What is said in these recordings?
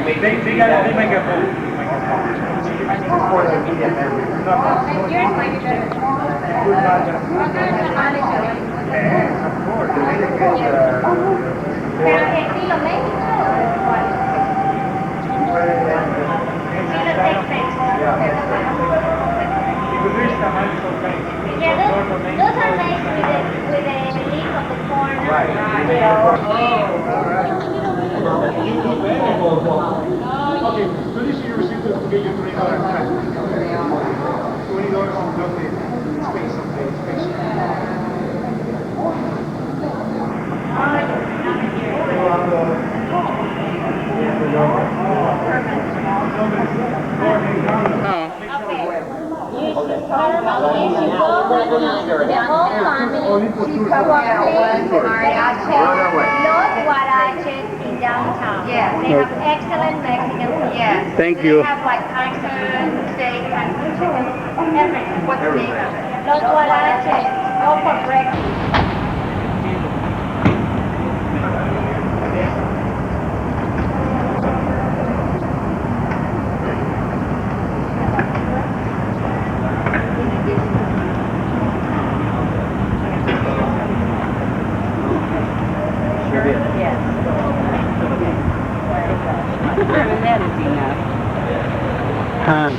They make a boat. For the media members. Of course, the way they get Pero estilo México o cuál? Estilo Texas. Yeah, those are nice with the leaf of the corn. Right. Okay, so this year you received to get your $20 credit. $20 on lovely space someday. Los Guaraches in downtown. Yes. They have excellent Mexican food. Yes. Thank you. They have like Mexican steak and chicken, everything. What's the name of it? Los Guaraches. All for breakfast. Huh.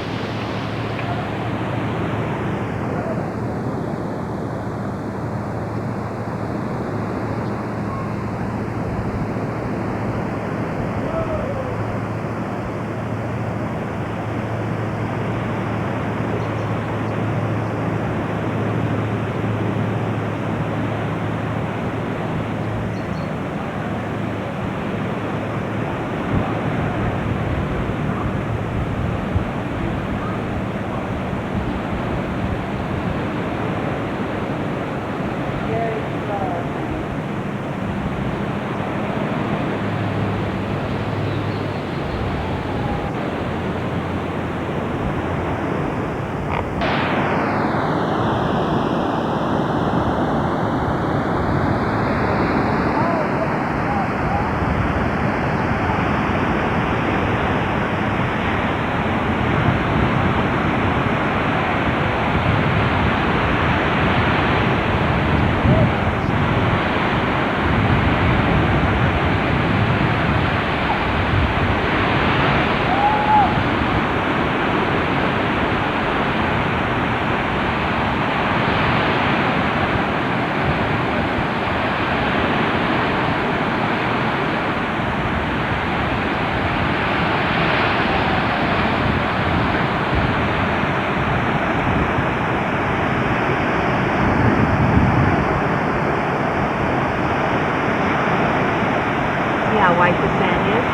White the sand is.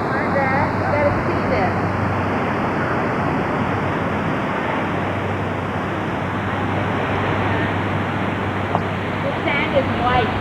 Margaret, you gotta see this. The sand is white.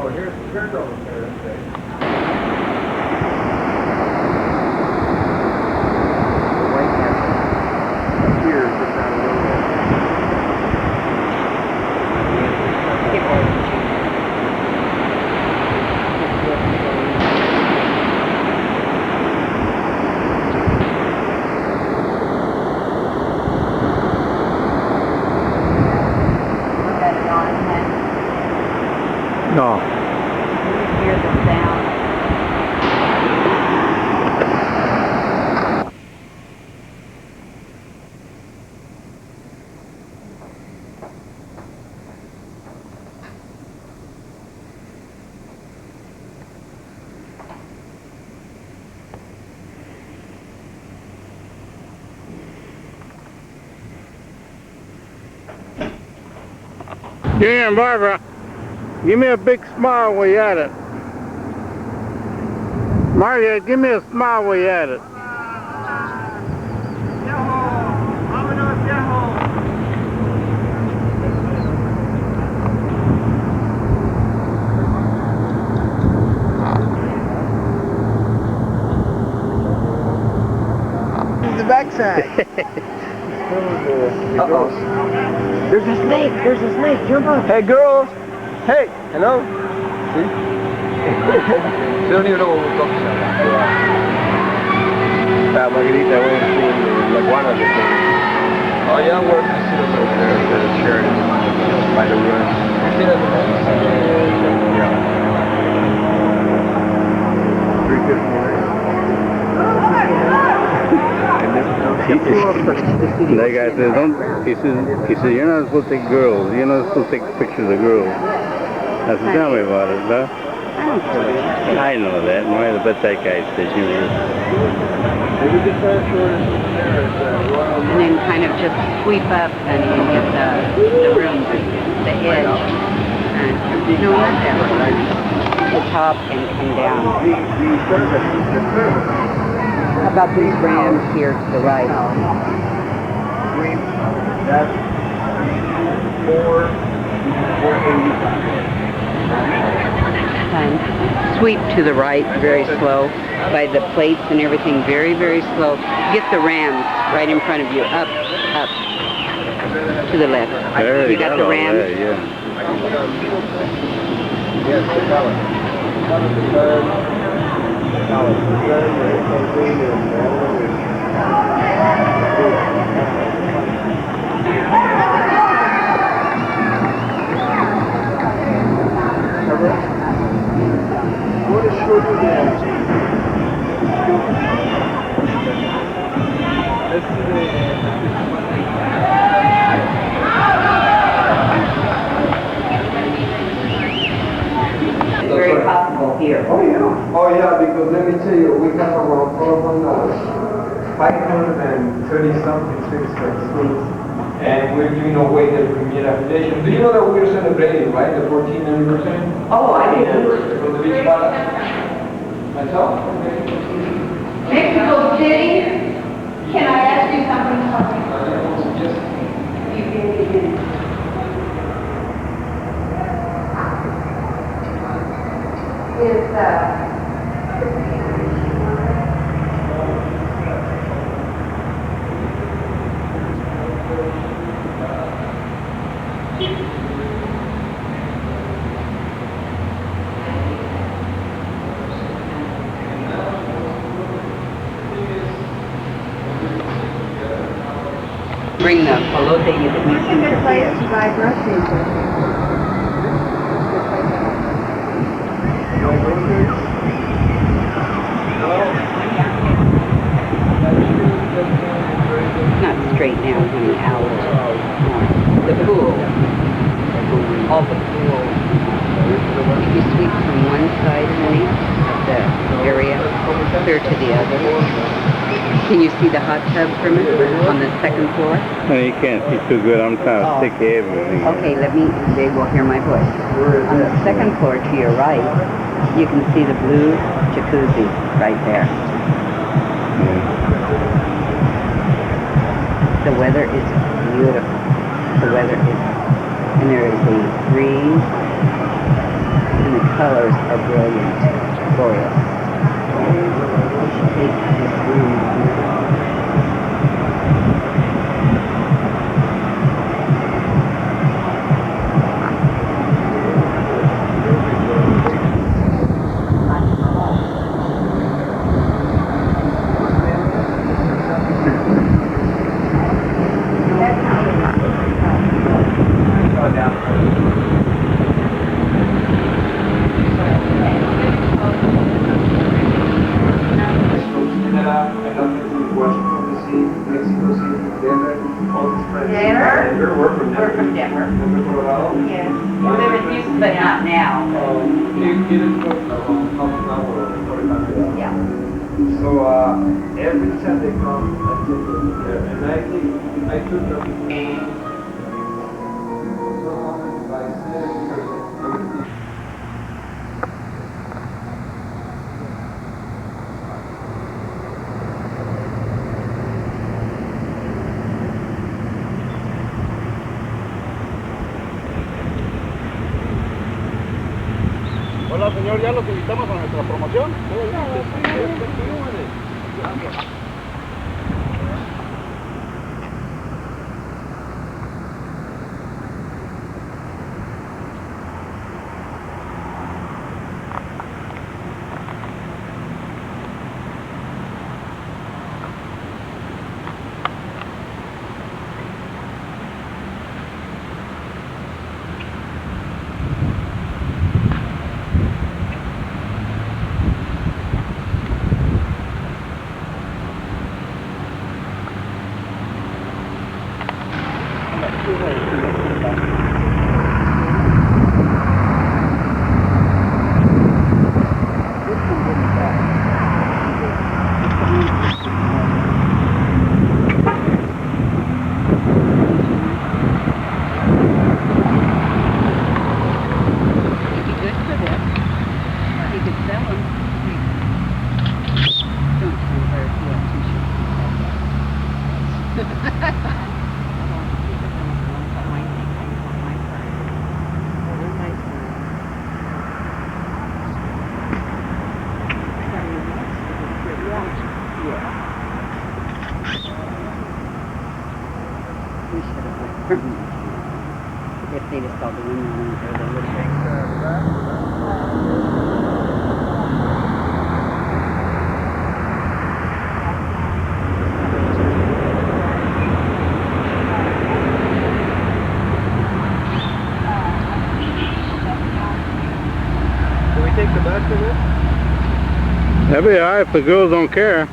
Oh, here's over there. No. Hear the sound. Yeah, and Barbara, give me a big smile while you're at it. Maria, give me a smile while you're at it. The backside. Uh-oh. There's a snake. There's a snake. Jump up. Hey, girls. Hey. Hello. See? They don't even know what we're talking about. Margarita, I went to see the iguana this morning. Oh, yeah, we're going to see them over there. The Sheridan by the ruins. You see that? Yeah. 3:59. That guy says, don't, he says, you're not supposed to take girls. You're not supposed to take pictures of girls. I said, tell me about it, huh? I know that. Why the bet that guy says, you know. And then kind of just sweep up and you get the room, the edge. And no, not that one. The top and come down. How about these rams here to the right? That's 485. And sweep to the right, very slow, by the plates and everything, very, very slow. Get the rams right in front of you, up, to the left. There You got the rams? There, yeah. Yes, the color. Oh yeah, because let me tell you, we have around 530 something schools, and we're giving away the premier affiliation. Do you know that we're celebrating, right, the 14th anniversary? Oh, I didn't. Anniversary from the beach palace. Myself? Mexico City, can I ask you something? Yes. Is, Bring the pelote you didn't It's a good place to buy groceries. Not straight now, honey, out. The pool. All the pool. If you sweep from one side, honey, of the area, clear to the other. Can you see the hot tub from it on the second floor? No, you can't see too good. I'm trying to stick everything. Okay, they will hear my voice. On the second floor to your right, you can see the blue jacuzzi right there. The weather is beautiful. The weather is, and there is a breeze, and the colors are brilliant, glorious. Take this room. We're from We're from Denver. Colorado. Yes. We live in Houston, but not now. You didn't go around half an hour or 45 minutes. Yeah. So every time they come, I take them there, and I took them. Hola señor, ya los invitamos a nuestra promoción. If they just saw the window or the little Can we take the back of it? That'd be alright if the girls don't care.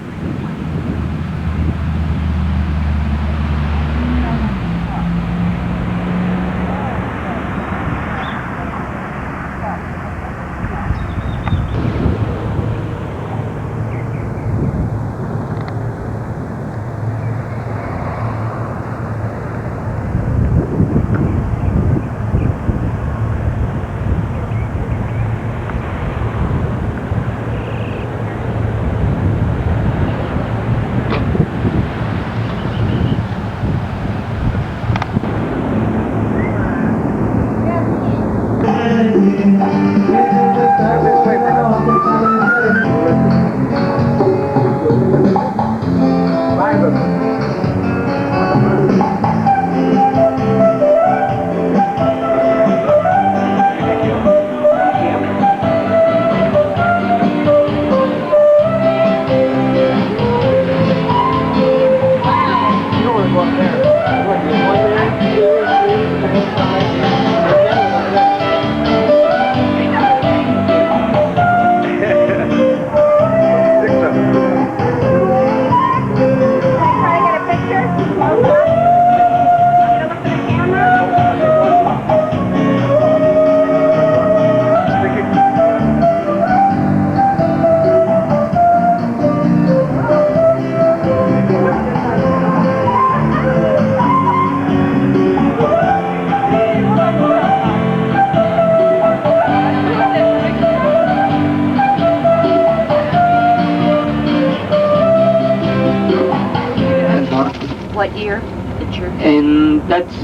year, the church? And that's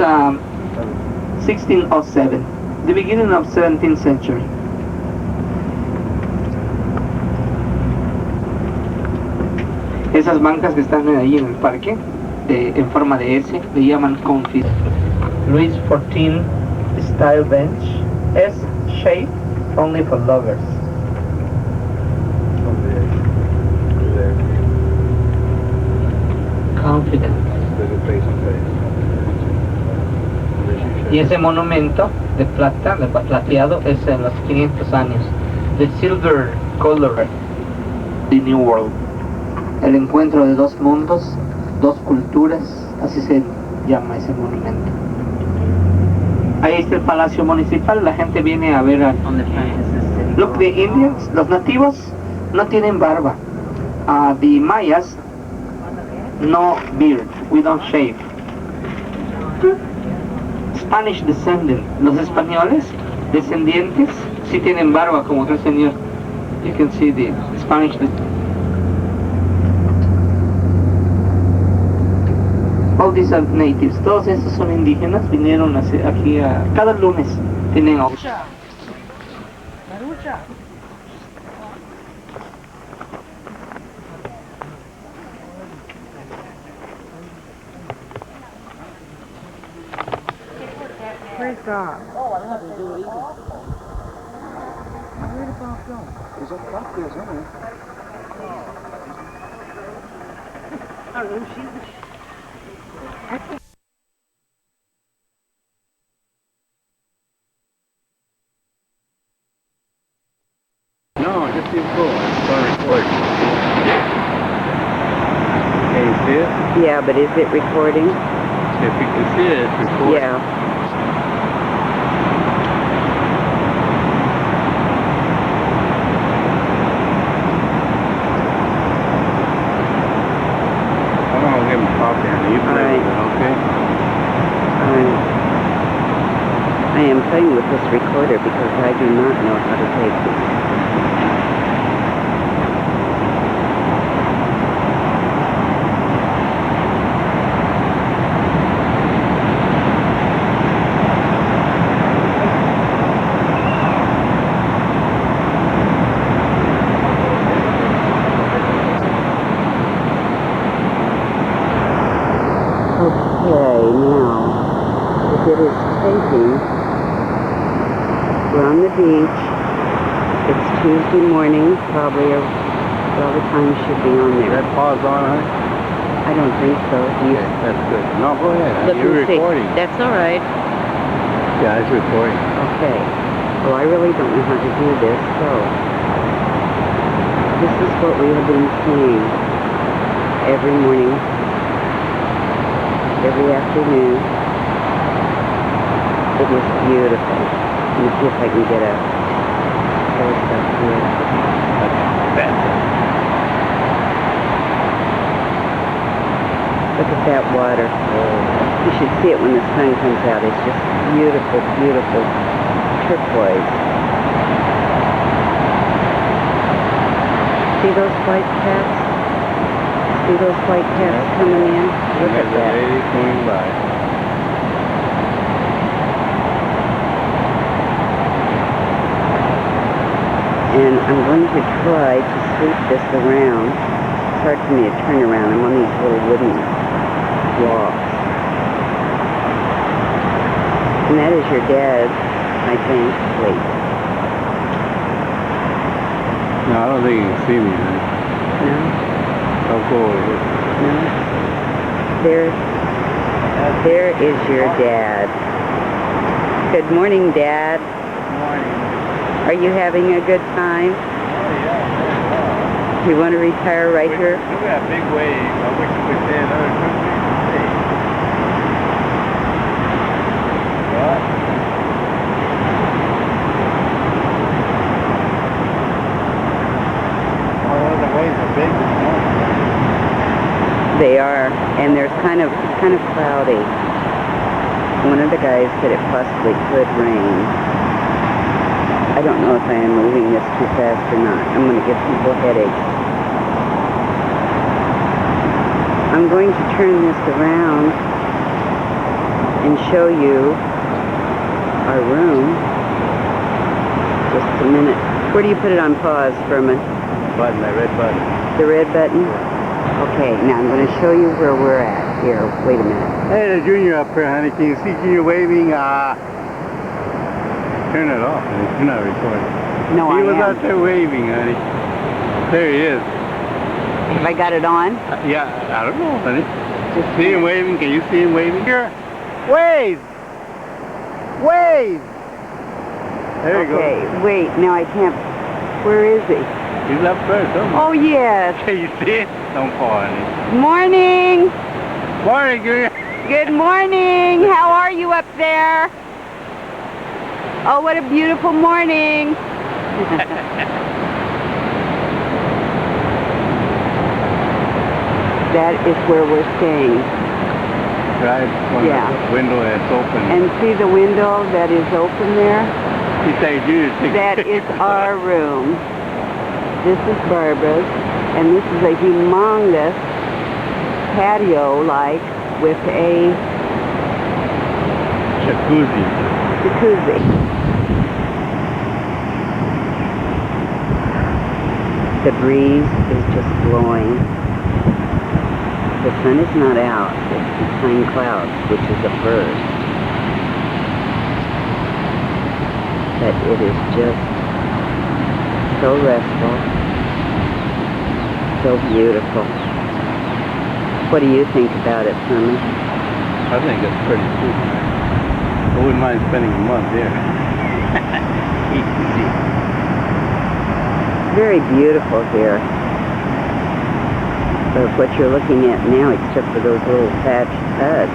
1607, the beginning of 17th century. Esas bancas que están ahí en el parque, en forma de S, le llaman confit. Louis XIV style bench, S-shape, only for lovers. Confident. Y ese monumento de plata, de plateado, es en los 500 años. The Silver Color, The New World. El encuentro de dos mundos, dos culturas, así se llama ese monumento. Ahí está el Palacio Municipal, la gente viene a ver a... Look, the Indians, los nativos, no tienen barba. The Mayas, no beard, we don't shave. Spanish descendant, los españoles, descendientes, sí tienen barba como aquel señor. You can see the Spanish all these are natives, todos estos son indígenas, vinieron aquí cada lunes tienen Praise God. No, just keep going. It's on record. Can you see it? Yeah, but is it recording? If you can see it, it's recording. Yeah. I'm gonna give him a copy and you play with it, okay? I am playing with this recorder because I do not know how to take this. Okay, now, if it is taking, we're on the beach, it's Tuesday morning, probably all the time should be on Is there. that pause on, huh? I don't think so. Do you? Okay, that's good. No, go ahead. Look You're and see. recording. That's all right. Yeah, it's recording. Okay. Well, I really don't know how to do this, so this is what we have been seeing every morning, every afternoon. It is beautiful. Let me see if I can get a close up here. Look at that water. You should see it when the sun comes out. It's just beautiful, beautiful turquoise. See those white caps? See those white caps coming in? Look at There's a that. lady going by. And I'm going to try to sweep this around. It's hard for me to turn around. I'm on these little wooden blocks. And that is your dad, I think. Wait. No, I don't think you can see me, man. No? I'll go over. No? There is your dad. Good morning, Dad. Good morning. Are you having a good time? Oh, yeah. You want to retire right here? Look at that big wave. I wish you could say another good thing. What? Oh, the waves are big this morning. They are, and there's kind of cloudy. One of the guys said it possibly could rain. I don't know if I am moving this too fast or not. I'm going to give people headaches. I'm I'm going to turn this around and show you our room. Just a minute. Where do you put it on pause, Furman? Button, that red button. The red button? Okay, now I'm going to show you where we're at. Here, wait a minute. Hey, there's Junior up here, honey. Can you see Junior waving? Turn it off, honey. You're not recording. No, He I was am. out there waving, honey. There he is. Have I got it on? Yeah, I don't know, honey. Just a See him minute. waving? Can you see him waving? Here. Wave! Wave! There you Okay, go. wait, now I can't. Where is he? He's up there somewhere. Oh, yes. Can you see it? Don't fall, honey. Morning. Morning, Junior. Good morning. How are you up there? Oh, what a beautiful morning. That is where we're staying. Right on Yeah. the window that's open. And see the window that is open there? He said, Junior, take a That picture. is our room. This is Barbara's, and this is a humongous patio-like with a Jacuzzi. jacuzzi. The breeze is just blowing. The sun is not out. It's behind clouds, which is a first. But it is just so restful, so beautiful. What do you think about it, Furman? I think it's pretty cool. I wouldn't mind spending a month there. Easy. Very beautiful here. But what you're looking at now, except for those little thatched huts,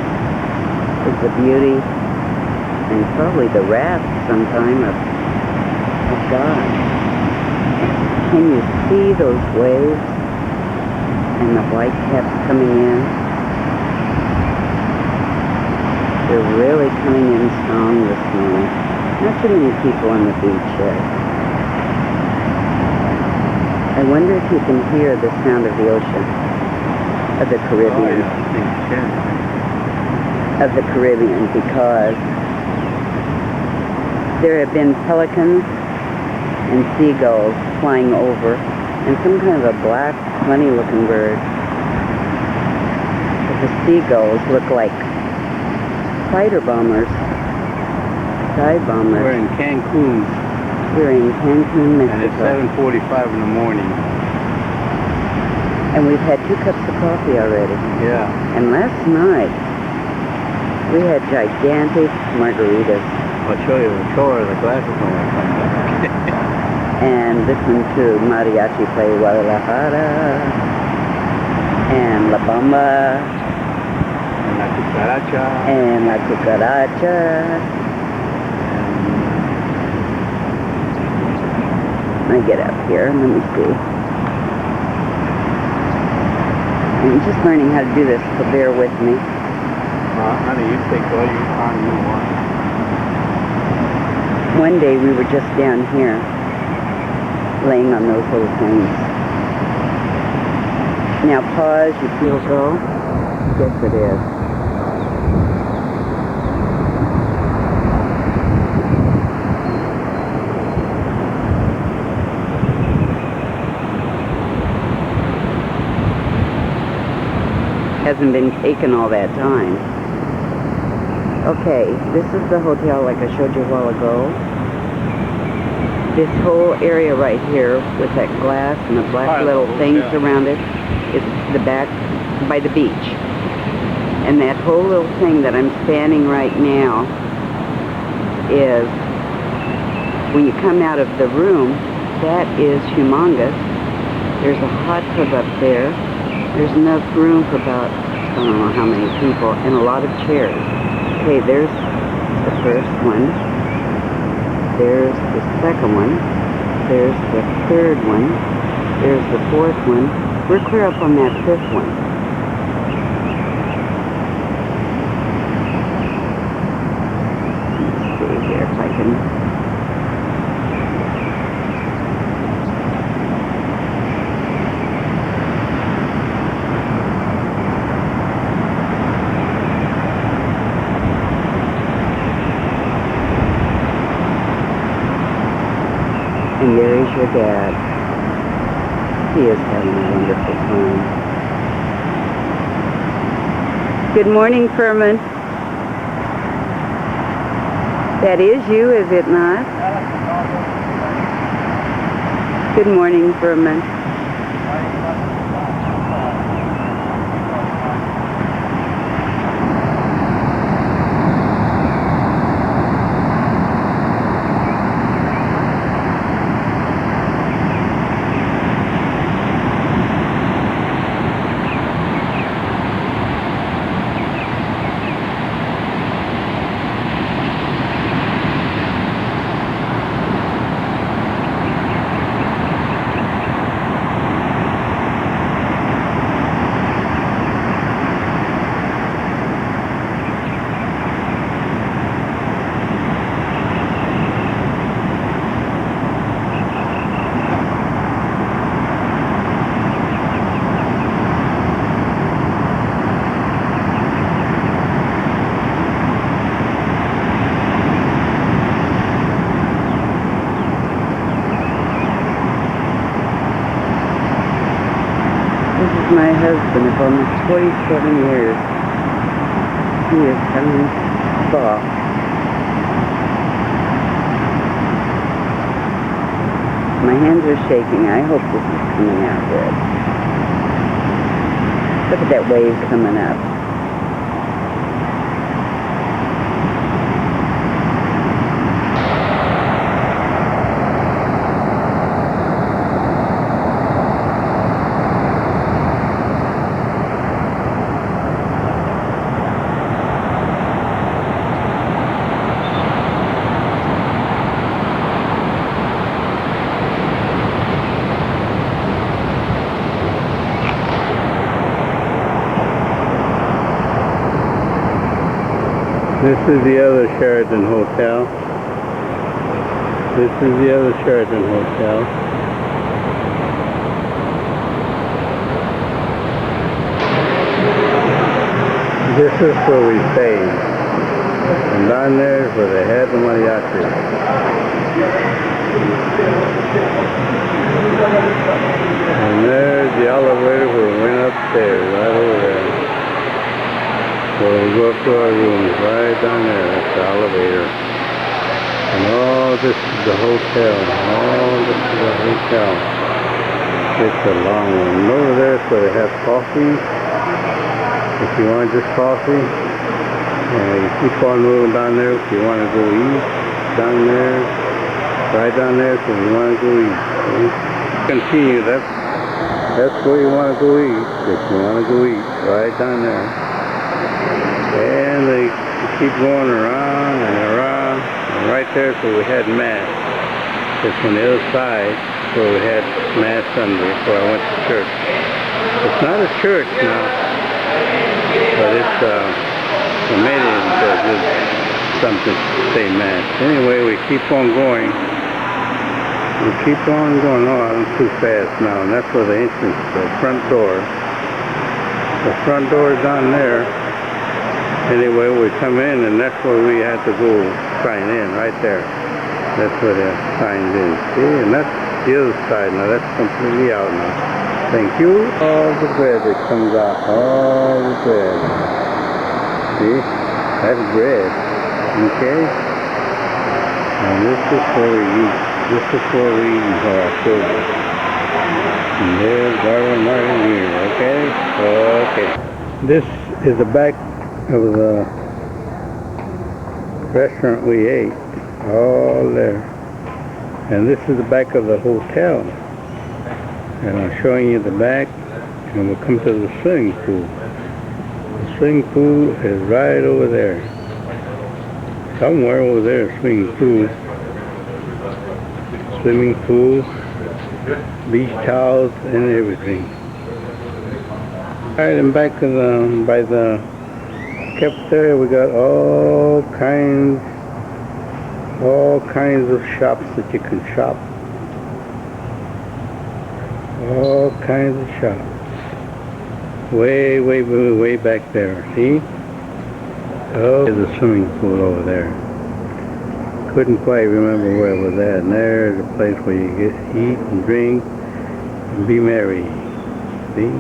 is the beauty and probably the wrath sometime of God. Can you see those waves and the white caps coming in? They're really coming in strong this morning. Not too many people on the beach yet. I wonder if you can hear the sound of the ocean, of the Caribbean. Oh, yeah, I think you can. Of the Caribbean, because there have been pelicans and seagulls flying over, and some kind of a black, funny-looking bird. But the seagulls look like fighter bombers, dive bombers. We're in Cancun, We're in Cancun, and it's Mexico. 7:45 in the morning. And we've had 2 cups of coffee already. Yeah. And last night, we had gigantic margaritas. I'll show you the color of the glasses when I come back. And listen to mariachi play Guadalajara and La Bamba And la cucaracha. and La Cucaracha. I get up here, let me see. I'm just learning how to do this, so bear with me. Honey, you take all your time you want. One day we were just down here, laying on those little things. Now pause, you feel go? Yes it is. Hasn't been taken all that time. Okay, this is the hotel like I showed you a while ago. This whole area right here with that glass and the black little things around it is the back by the beach. And that whole little thing that I'm standing right now is, when you come out of the room, that is humongous. There's a hot tub up there. There's enough room for about, I don't know how many people, and a lot of chairs. Okay, there's the first one. There's the second one. There's the third one. There's the fourth one. We're clear up on that fifth one. Let's see here if I can... And there's your dad. He is having a wonderful time. Good morning, Furman. That is you, is it not? Good morning, Furman. My husband of almost 27 years. He is coming soft. My hands are shaking. I hope this is coming out good. Look at that wave coming up. This is the other Sheraton Hotel. This is the other Sheraton Hotel. This is where we stayed. And down there is where they had the mariachi. And there's the elevator where we went upstairs, right over there. So we go up to our rooms right down there. That's the elevator. And all this is the hotel. All this is the hotel. It's a long one. And over there is where they have coffee. If you want just coffee, you keep on moving down there. If you want to go eat, down there. Right down there, so you want to go eat. Continue. That's where you want to go eat. If you want to go eat, right down there. And they keep going around and around. And right there, so we had Mass. It's on the other side, where we had Mass Sunday, before I went to church. It's not a church now, but it's we made it into something to say Mass. Anyway, we keep on going. We keep on going. Oh, I'm too fast now. And that's where the entrance, the front door. The front door is down there. Anyway, we come in, and that's where we had to go sign in, right there. That's where they signed in. See, and that's the other side now. That's completely out now. Thank you. All the bread that comes out. All the bread. See, that's bread. Okay. And this is where we eat. This is where we eat for October. And there's Barbara Martin here. Okay. Okay. This is the back of the restaurant we ate, all there. And this is the back of the hotel. And I'm showing you the back, and we'll come to the swimming pool. The swimming pool is right over there. Somewhere over there, swimming pool. Swimming pool, beach towels, and everything. Alright, and back of by the cafeteria, we got all kinds of shops that you can shop. All kinds of shops. Way back there. See? Oh, there's a swimming pool over there. couldn't quite remember where it was at. And there's a place where you get eat and drink and be merry. See?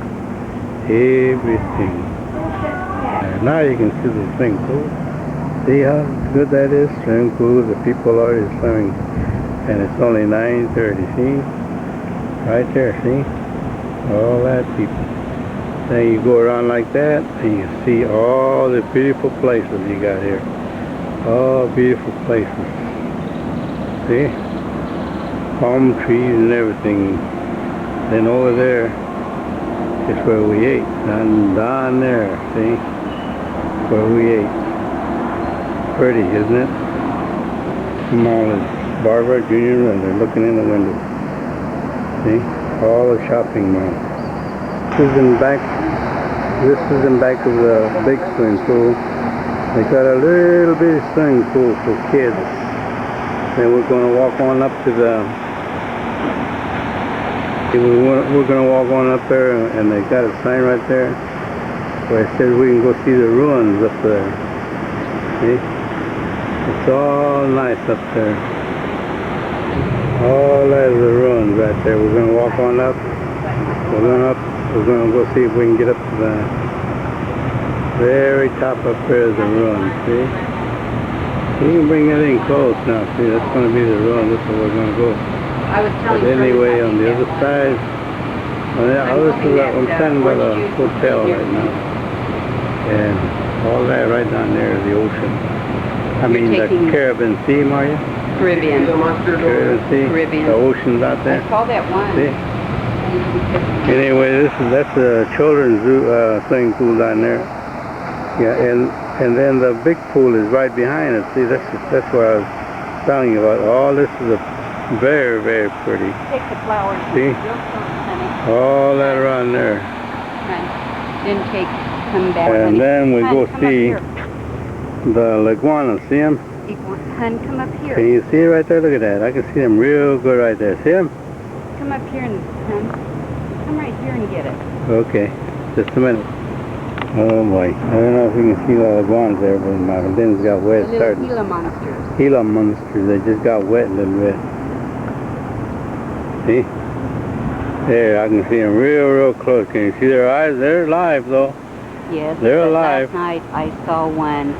Everything. And now you can see the swimming pool. See how good that is? Swimming pool, the people are already swimming. And it's only 9:30, see? Right there, see? All that people. Then you go around like that and you see all the beautiful places you got here. All beautiful places. See? Palm trees and everything. Then over there is where we ate. Down there, see? Where we ate. Pretty, isn't it? Mall is Barbara Jr. and they're looking in the window. See? All the shopping mall. This is in back of the big swimming pool. They got a little bitty swimming pool for kids. Then we're going to walk on up to the... We're going to walk on up there and they got a sign right there where it says we can go see the ruins up there. See? It's all nice up there. All that is the ruins right there. We're going to walk on up. We're going to go see if we can get up to the very top up there is the ruins. See? You can bring that in close now. See, that's going to be the ruin. That's where we're going to go. But anyway, on the other side, I'm standing by the hotel right now. And all that right down there is the ocean. I mean the Caribbean Sea, Maria? Caribbean. Caribbean Sea. Caribbean. The ocean's out there. I saw that one. See? Anyway, that's the children's zoo, swimming pool down there. Yeah, and then the big pool is right behind it. See, that's what I was telling you about. All this is very, very pretty. Take the flowers. See? All that around there. Then come back. And then we go see the iguana. See them? Hun, come up here. Can you see it right there? Look at that. I can see them real good right there. See them? Come up here and come right here and get it. Okay. Just a minute. Oh boy. I don't know if you can see all the iguanas there, but my lens got wet. The little Gila monsters. Gila monsters. They just got wet a little bit. See? There, I can see them real close. Can you see their eyes? They're alive though. Yes. They're alive. Last night I saw one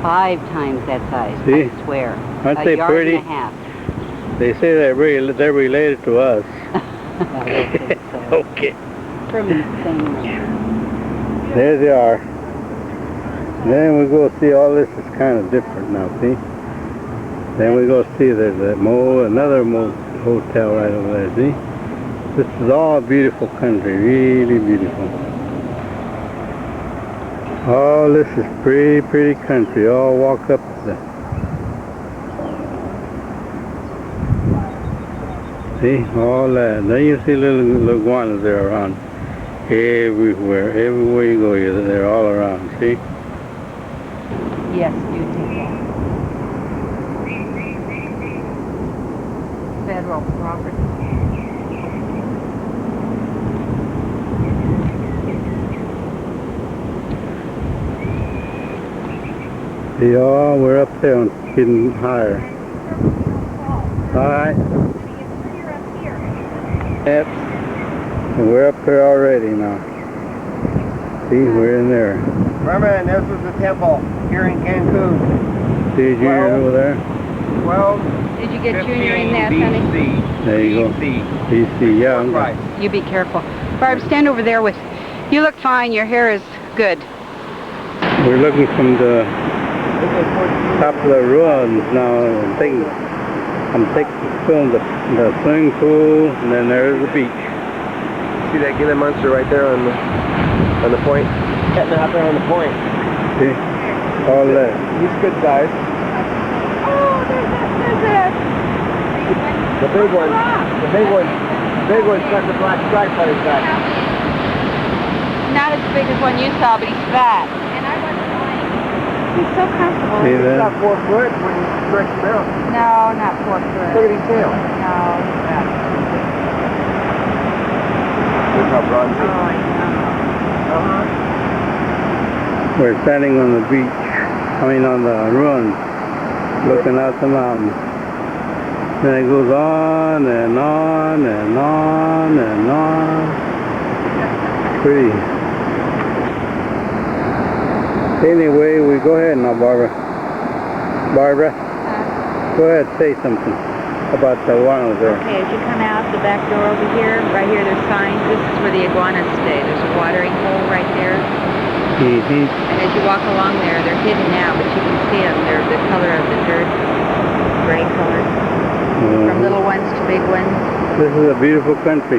5 times that size. See? I swear. Aren't they yard pretty? And a half. They say they're related to us. Okay. From the same. There they are. Then we go see all this is kind of different now, see? Then we go see there's another hotel right over there, see? This is all beautiful country, really beautiful. All this is pretty country. All walk up the... See, all that. Then you see little iguanas there around. Everywhere you go, they're all around, see? Yes, do take that. Federal property. See, oh, we're up there and getting higher. Alright. Yep. And we're up here already now. See, we're in there. Remember, and this was the temple here in Cancun. See Junior over there? 12. Did you get Junior in that, honey? There you go. BC, yeah. I'm Right. You be careful. Barb, stand over there with... You look fine. Your hair is good. We're looking from the top of the ruins now. I'm filming the swimming pool, and then there's the beach. See that Gila monster right there on the point? Getting out there on the point. See? All that. He's good size. Oh, there's The big one's got the black stripe on his back. not as big as one you saw, but he's fat. And I wasn't lying. He's so comfortable. See He's that? got 4 foot when you stretch him out. No, not 4 Look foot. at his tail. No. Look how broad it is. Oh, Uh-huh. We're standing on the beach. I mean on the ruins. looking out the mountains. And it goes on and on and on and on. Pretty. Anyway, we go ahead now, Barbara. Barbara, go ahead, say something about the iguanas there. Okay, as you come out the back door over here, right here there's signs. This is where the iguanas stay. There's a watering hole right there. Mm-hmm. And as you walk along there, they're hidden now, but you can see them. They're the color of the dirt, gray color. From little ones to big ones. This is a beautiful country.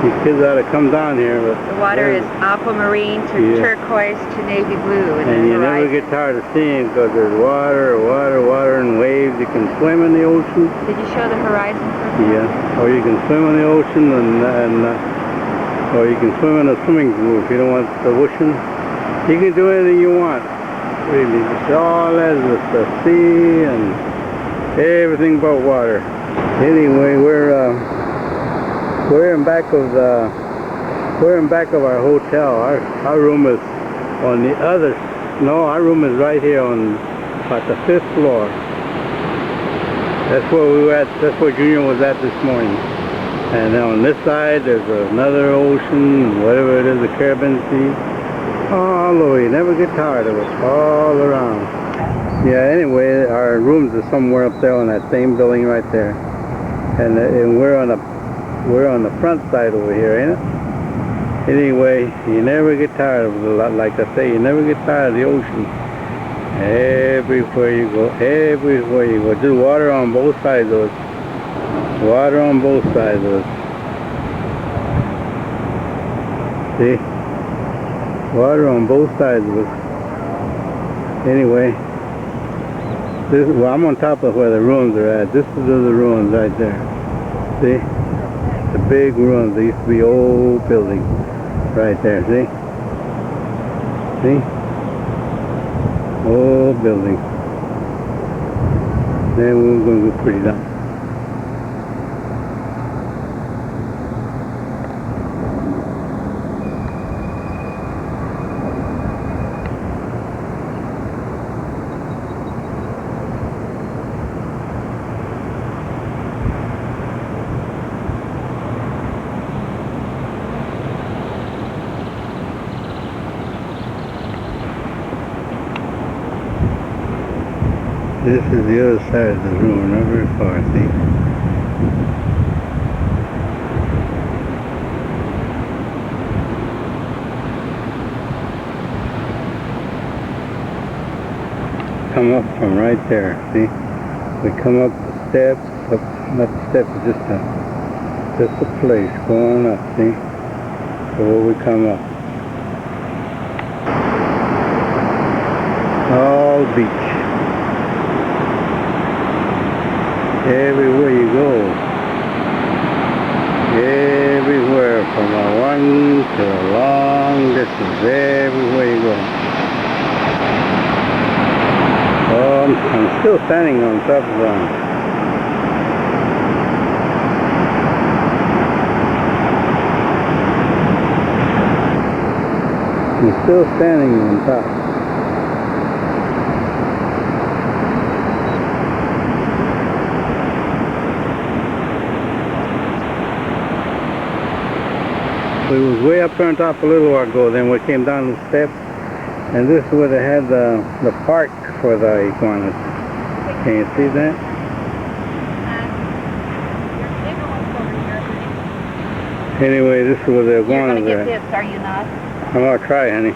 These kids ought to come down here. But The water is aquamarine to turquoise to navy blue. And you never get tired of seeing because there's water, and waves. You can swim in the ocean. Did you show the horizon? Yeah. Or you can swim in the ocean or you can swim in a swimming pool if you don't want the ocean. You can do anything you want. Really. It's all as the sea and everything but water. Anyway, we're in back of our hotel. Our room is on the other. No, our room is right here on about the 5th floor. That's where we were at. That's where Junior was at this morning. And then on this side, there's another ocean, whatever it is, the Caribbean Sea. All the way. Never get tired of it. All around. Yeah. Anyway, our rooms are somewhere up there on that same building right there. And we're on the front side over here, ain't it? Anyway, you never get tired of it. Like I say, you never get tired of the ocean. Everywhere you go, just water on both sides of it. Water on both sides of it. See? Water on both sides of it. Anyway, well, I'm on top of where the ruins are at. This is the ruins right there. See? The big ruins. They used to be old buildings right there. See? See? Old building. Then we're going to go pretty down. This is the other side of the room, not very far, see? Come up from right there, see? We come up the steps, not the steps, just a place going up, see? So we come up. All beach. Everywhere you go, everywhere, from a one to a long distance, everywhere you go. Oh, I'm still standing on top of them. I'm still standing on top. We was way up there on top a little while ago, then we came down the steps, and this is where they had the park for the iguanas. Can you see that? Anyway, this is where the iguanas are. You're going to get this, are you not? I'm going to try, honey.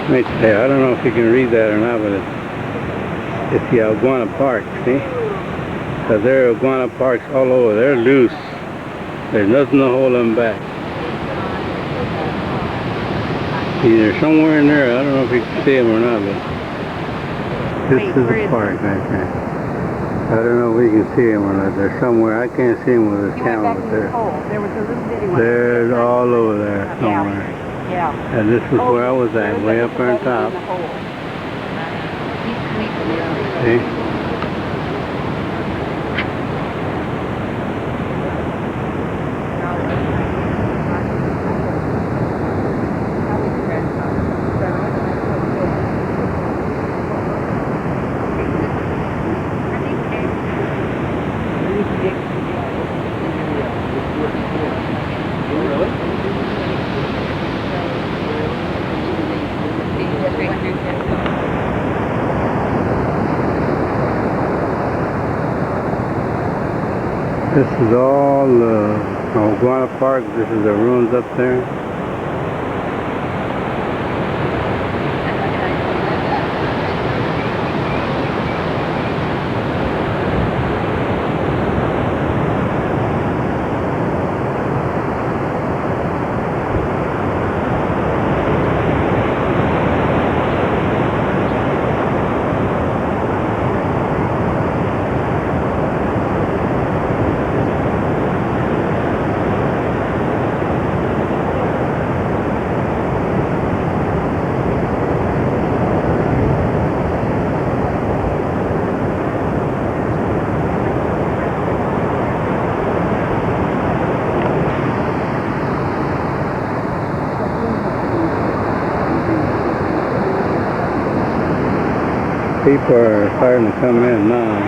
Let me tell you, I don't know if you can read that or not, but it's the iguana park, see? Because there are iguana parks all over. They're loose. There's nothing to hold them back. Either somewhere in there, I don't know if you can see them or not, but this is the park right there. I don't know if we can see them or not. They're somewhere. I can't see them with this camera, but There was a little bitty one. they're all over there somewhere. Yeah. And this is where I was at, way up there on top. See? This is all Guana Park. This is the ruins up there. People are starting to come in now.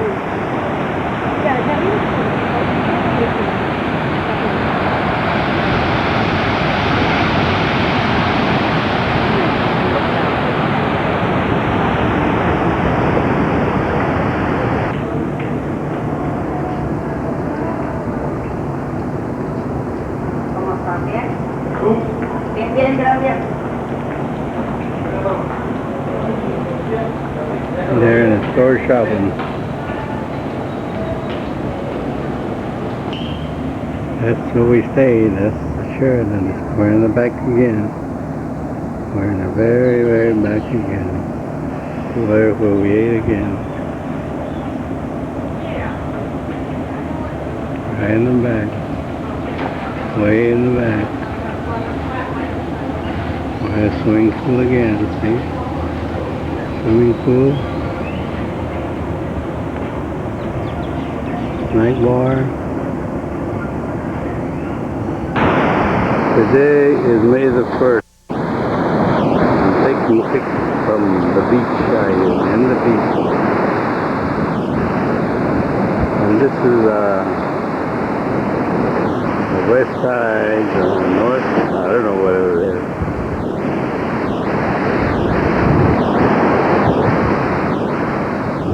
¿Cómo están? ¿Bien? Bien, bien, gracias. They're in a store shopping. That's where we stayed. That's the Sheridan. We're in the back again. We're in the very, very back again. Where we ate again. Right in the back. Way in the back. We're at a swimming pool again, see? Swimming pool. Night bar. Today is May the 1st. I'm taking pictures from the beach area and the beach. And this is the west side, the north, I don't know what it is.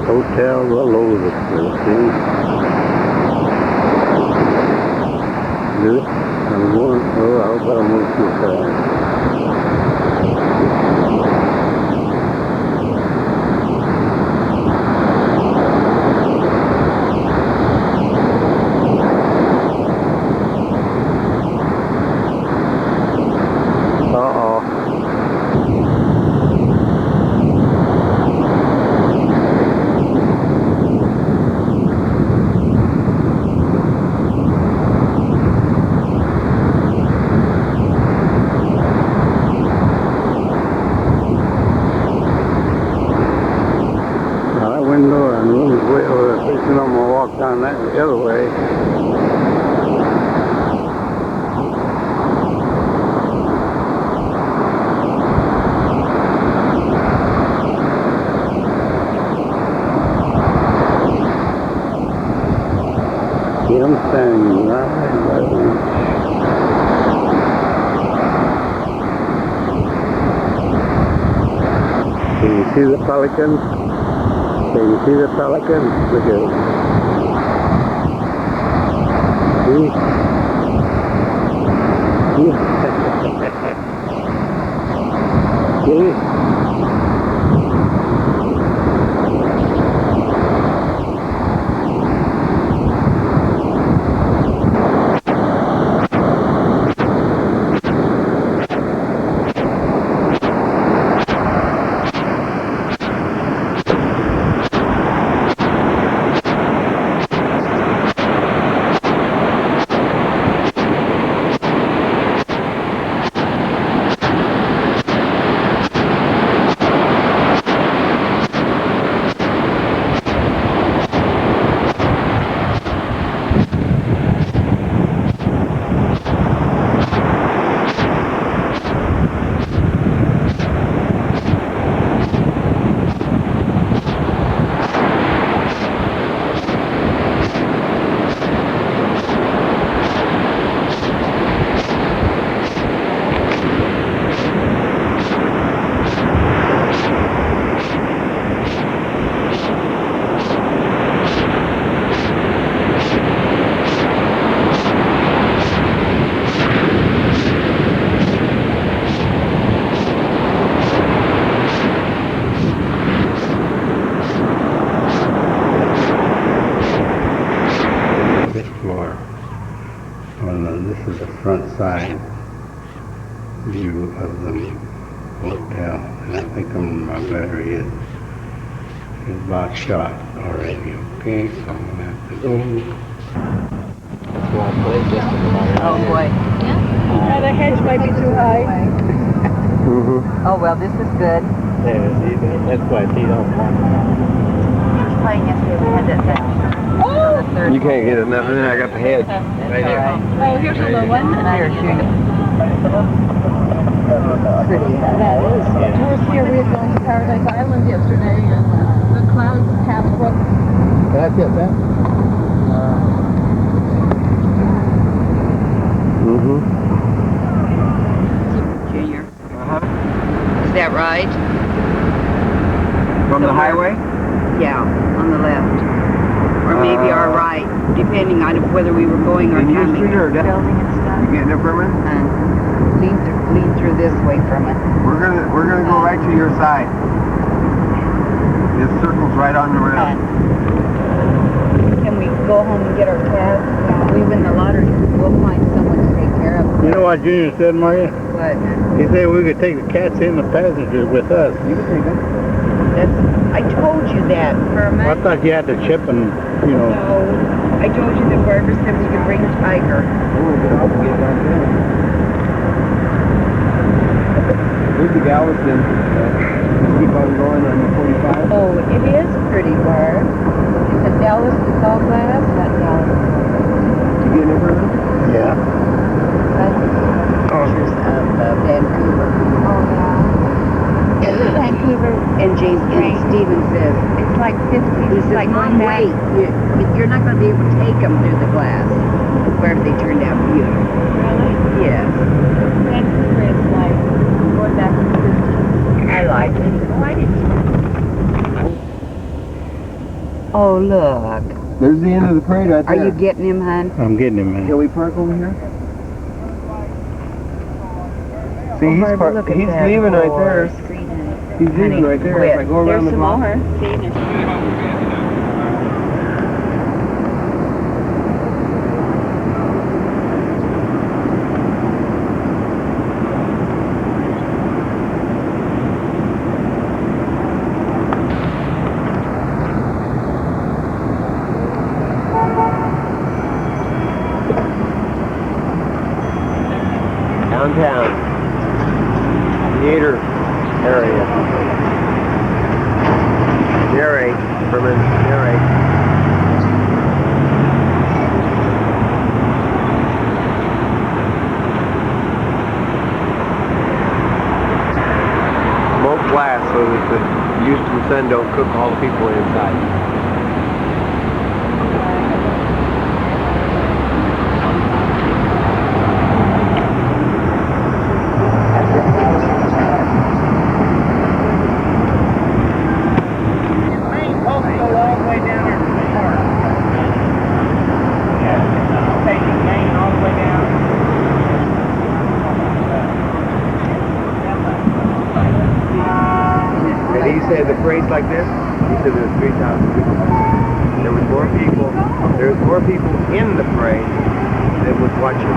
Hotels all over the place, see? I'm going, oh, I hope I don't move too fast. Window and room's way over there. I'm gonna walk down that the other way. See, I'm standing right by the beach. Can you see the pelicans? Can you see the pelican? Look at it. See? See? outside view of the hotel. And I think my battery is about shot already. Okay, so I'm gonna have to go. Oh boy. Yeah, the hedge might be too high. Oh well, this is good. There, see, that's why he don't want Just playing yesterday, we had that down. Oh! The third You can't get enough, and then I got the hedge. That's all right. Oh, here's a little one. And I hear you. Pretty. That is. Towards here, we had gone to Paradise Island yesterday, and the clouds half broke. That's it, man. Junior. Is that right? From the highway? Yeah, on the left. Or maybe our right, depending on whether we were going or In your coming. street or down? Building and stuff. You getting there, Furman? Lean through this way from it. We're gonna go right to your side. This circle's right on the road. Can we go home and get our tab? We win the lottery. We'll find someone to take care of You it. know what Junior said, Maria? But He said we could take the cats and the passengers with us. You can take them. I told you that, Furman. I thought you had to chip and, you know. No, I told you that Barbara said we could bring Tiger. We'll get off and get back there. Here's the Galveston. Keep on going on the 45. Oh, it is pretty, Barb. Is it Dallas? It's all glass? Not Dallas. You getting there, Furman? Yeah. Pictures of Vancouver. Oh, yeah. Vancouver and James Stevens says It's like 50. he It's says, like Mom, wait, you're not going to be able to take them through the glass. Where they turned out beautiful. Really? Yes, Vancouver is like going back to the 50s. I like it. Why did you? Oh look, There's the end of the parade right are there. you getting him, hon? I'm getting him, man. Can we park over here? See, Oh, Barbara, look at he's that leaving right there. horse. He's leaving right there. If I go There's around the some block. more. See, there's Downtown. Theater area. Narrate, Furman, narrate. Smoke glass so that the Houston sun don't cook all the people inside. And he said the parade's like this. He said there was 3,000 people. There was more people. There was more people in the parade than was watching.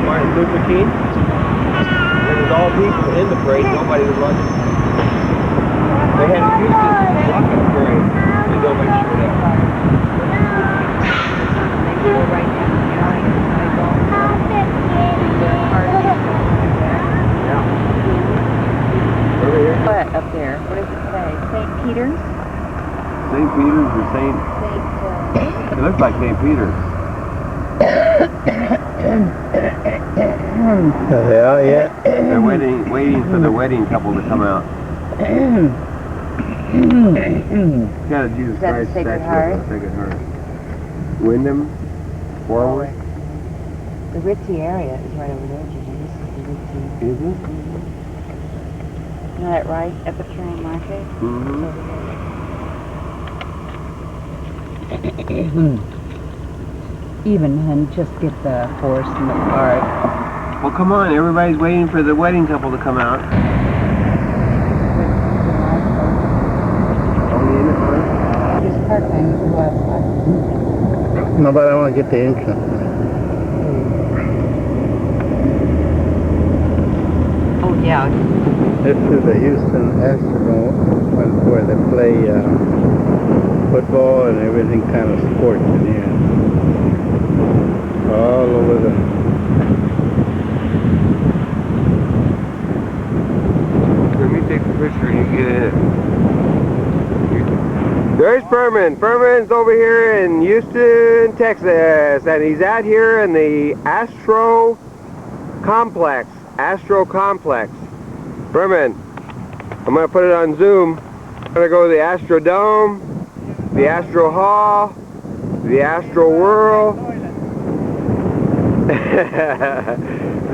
Martin Luther King. There was all people in the parade. Nobody was watching. They had a Houston block of the parade, and nobody showed up. They go right down the alley and I go their party. Over here. What up there? What does it say? St. Peter's? St. Peter's or St. It looks like St. Peter's. Yeah, yeah. They're waiting for the wedding couple to come out. Got a Jesus Is that the Christ Sacred statue Heart? of the Sacred Heart. Wyndham, forward. The Ritzy area is right over there, Jimmy. This is the Ritzy. Is it? Isn't that right? Epicurean Market? Mm-hmm. Even and just get the horse in the park. Well, come on. Everybody's waiting for the wedding couple to come out. Only in the front. Just park time is the last time. No, but I want to get the entrance. Yeah. This is the Houston Astrodome where they play football and everything kind of sports in here. All over the... Let me take the picture and you get it. There's Furman. Furman's over here in Houston, Texas, and he's out here in the Astro Complex. Furman, I'm going to put it on Zoom. I'm going to go to the Astrodome, the Astro Hall, the Astro World.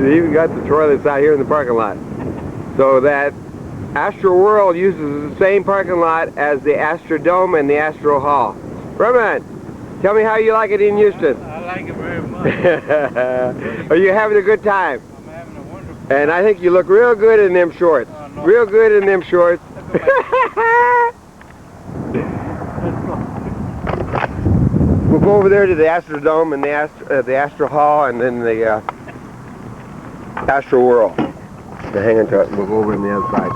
They even got the toilets out here in the parking lot. So that Astro World uses the same parking lot as the Astrodome and the Astro Hall. Furman, tell me how you like it in Houston. I like it very much. Are you having a good time? I'm having a wonderful And I think you look real good in them shorts. Oh, no. Real good in them shorts. We'll go over there to the Astrodome and the Astro Hall and then the Astro World. To hang into it. We'll go over on the other side.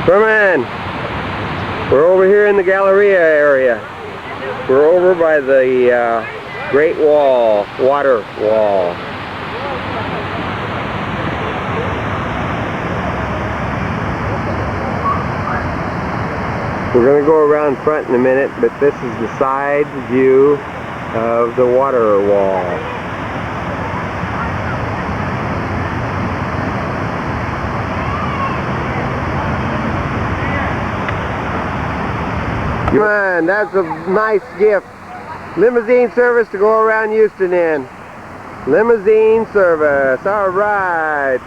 Furman, we're over here in the Galleria area. We're over by the Great Wall, water wall. We're going to go around front in a minute, but this is the side view of the water wall. Come on, that's a nice gift. Limousine service to go around Houston in. Limousine service, all right.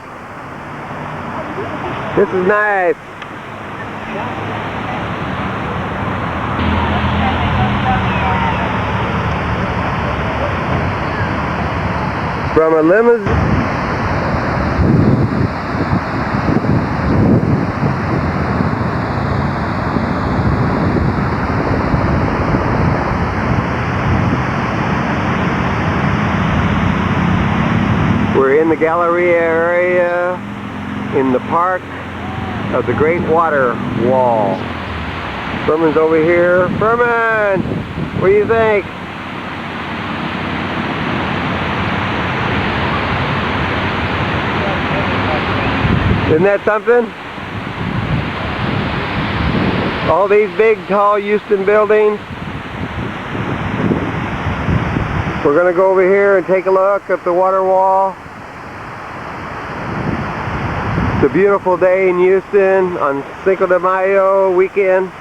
This is nice. From a limousine. We're in the Galleria area in the park of the Great Water Wall. Furman's over here. Furman, what do you think? Isn't that something? All these big, tall Houston buildings. We're going to go over here and take a look at the water wall. It's a beautiful day in Houston on Cinco de Mayo weekend.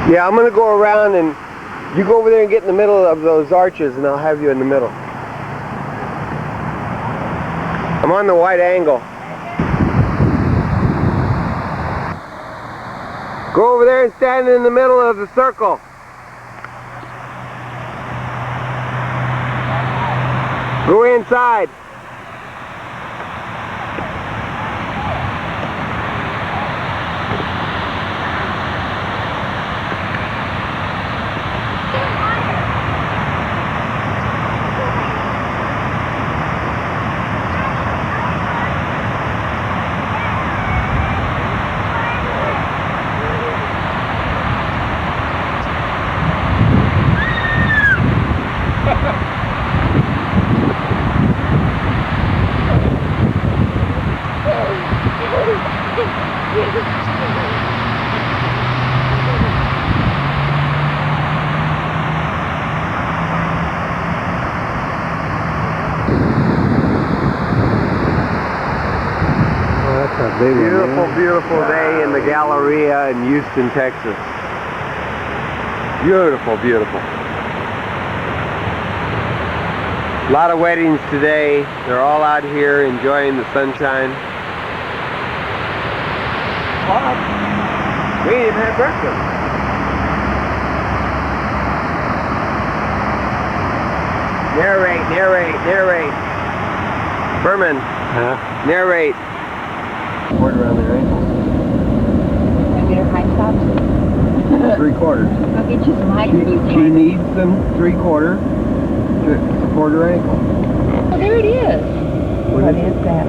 Yeah, I'm going to go around and you go over there and get in the middle of those arches and I'll have you in the middle. I'm on the wide angle. Go over there and stand in the middle of the circle. Go inside. Beautiful, beautiful day in the Galleria in Houston, Texas. Beautiful, beautiful. A lot of weddings today. They're all out here enjoying the sunshine. We didn't even have breakfast. Narrate. Berman, Huh? narrate. Cord around their ankles. You get her high tops. 3/4. Go get you some high cream. She needs them 3/4 to support her ankle. Oh, there it is. What is that?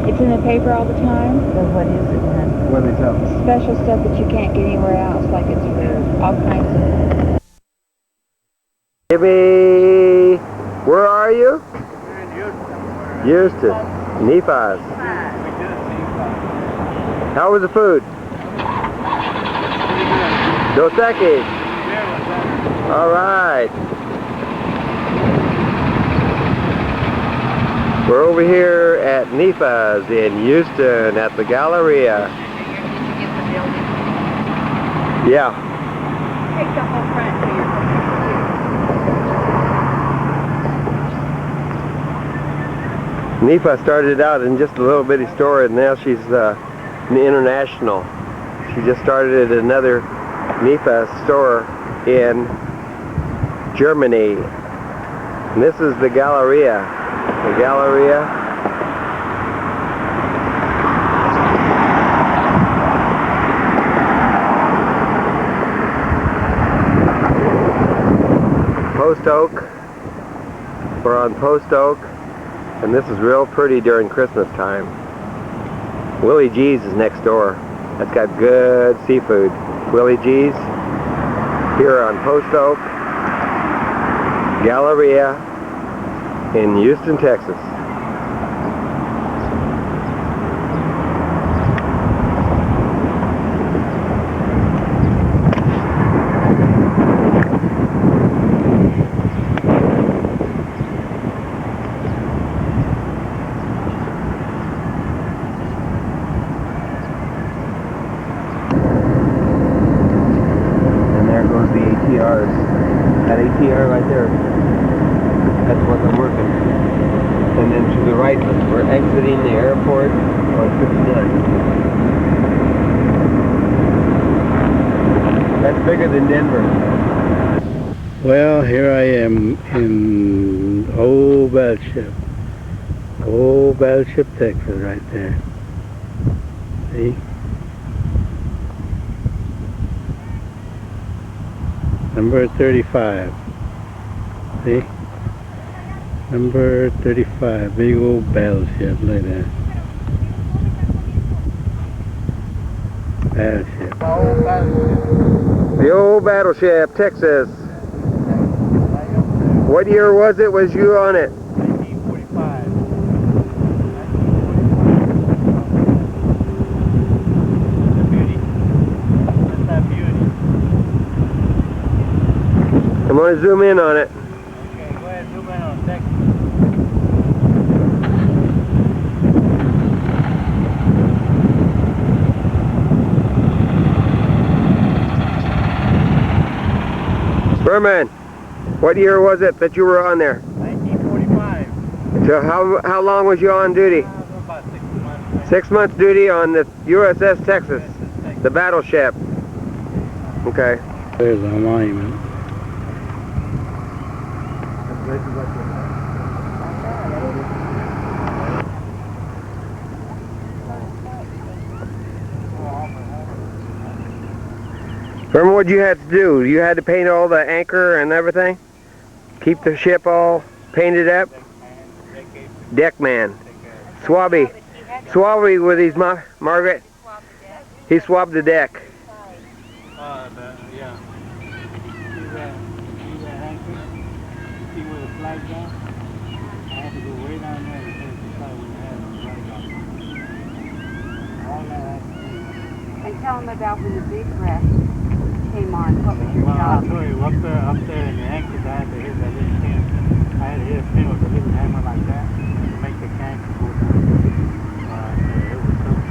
It's in the paper all the time. So what is it then? What do they tell us? Special stuff that you can't get anywhere else, like it's for all kinds of... Jimmy, where are you? Houston. Nephi's. How was the food? Dos Equis. All right. We're over here at Nephi's in Houston at the Galleria. Yeah. Take the whole front to your Nephi started out in just a little bitty store, and now she's international. She just started another Nephi store in Germany. And this is the Galleria. The Galleria. Post Oak. We're on Post Oak. And this is real pretty during Christmas time. Willie G's is next door. That's got good seafood. Willie G's here on Post Oak, Galleria in Houston, Texas. ATRs. That ATR right there, that's what I'm working. And then to the right, we're exiting the airport on 59. That's bigger than Denver. Well, here I am in Old Battleship. Old Battleship, Texas, right there. See? Number 35. See? Number 35. Big old battleship. Look at that. Battleship. The old battleship, Texas. What year was it? Was you on it? 1945. The beauty. That's that beauty. I'm going to zoom in on it. Okay, go ahead, zoom in on Texas. Berman, what year was it that you were on there? 1945. So how long was you on duty? About 6 months. 6 months duty on the USS Texas, the battleship. Okay. There's a monument. Remember what you had to do? You had to paint all the anchor and everything? Keep the ship all painted up? Deckman. Swabby. Swabby with his Margaret. He swabbed the deck. Yeah. See that anchor? See where the flag's on? I had to go way down there to take the side where they had the flag on. All that had to do. And tell them about when the big breath came on. What was your Well, I'll job? tell you, up there in the anchors, I had to hit that little pin. I had to hit a pin with a little hammer like that to make the anchor go down. It was tough.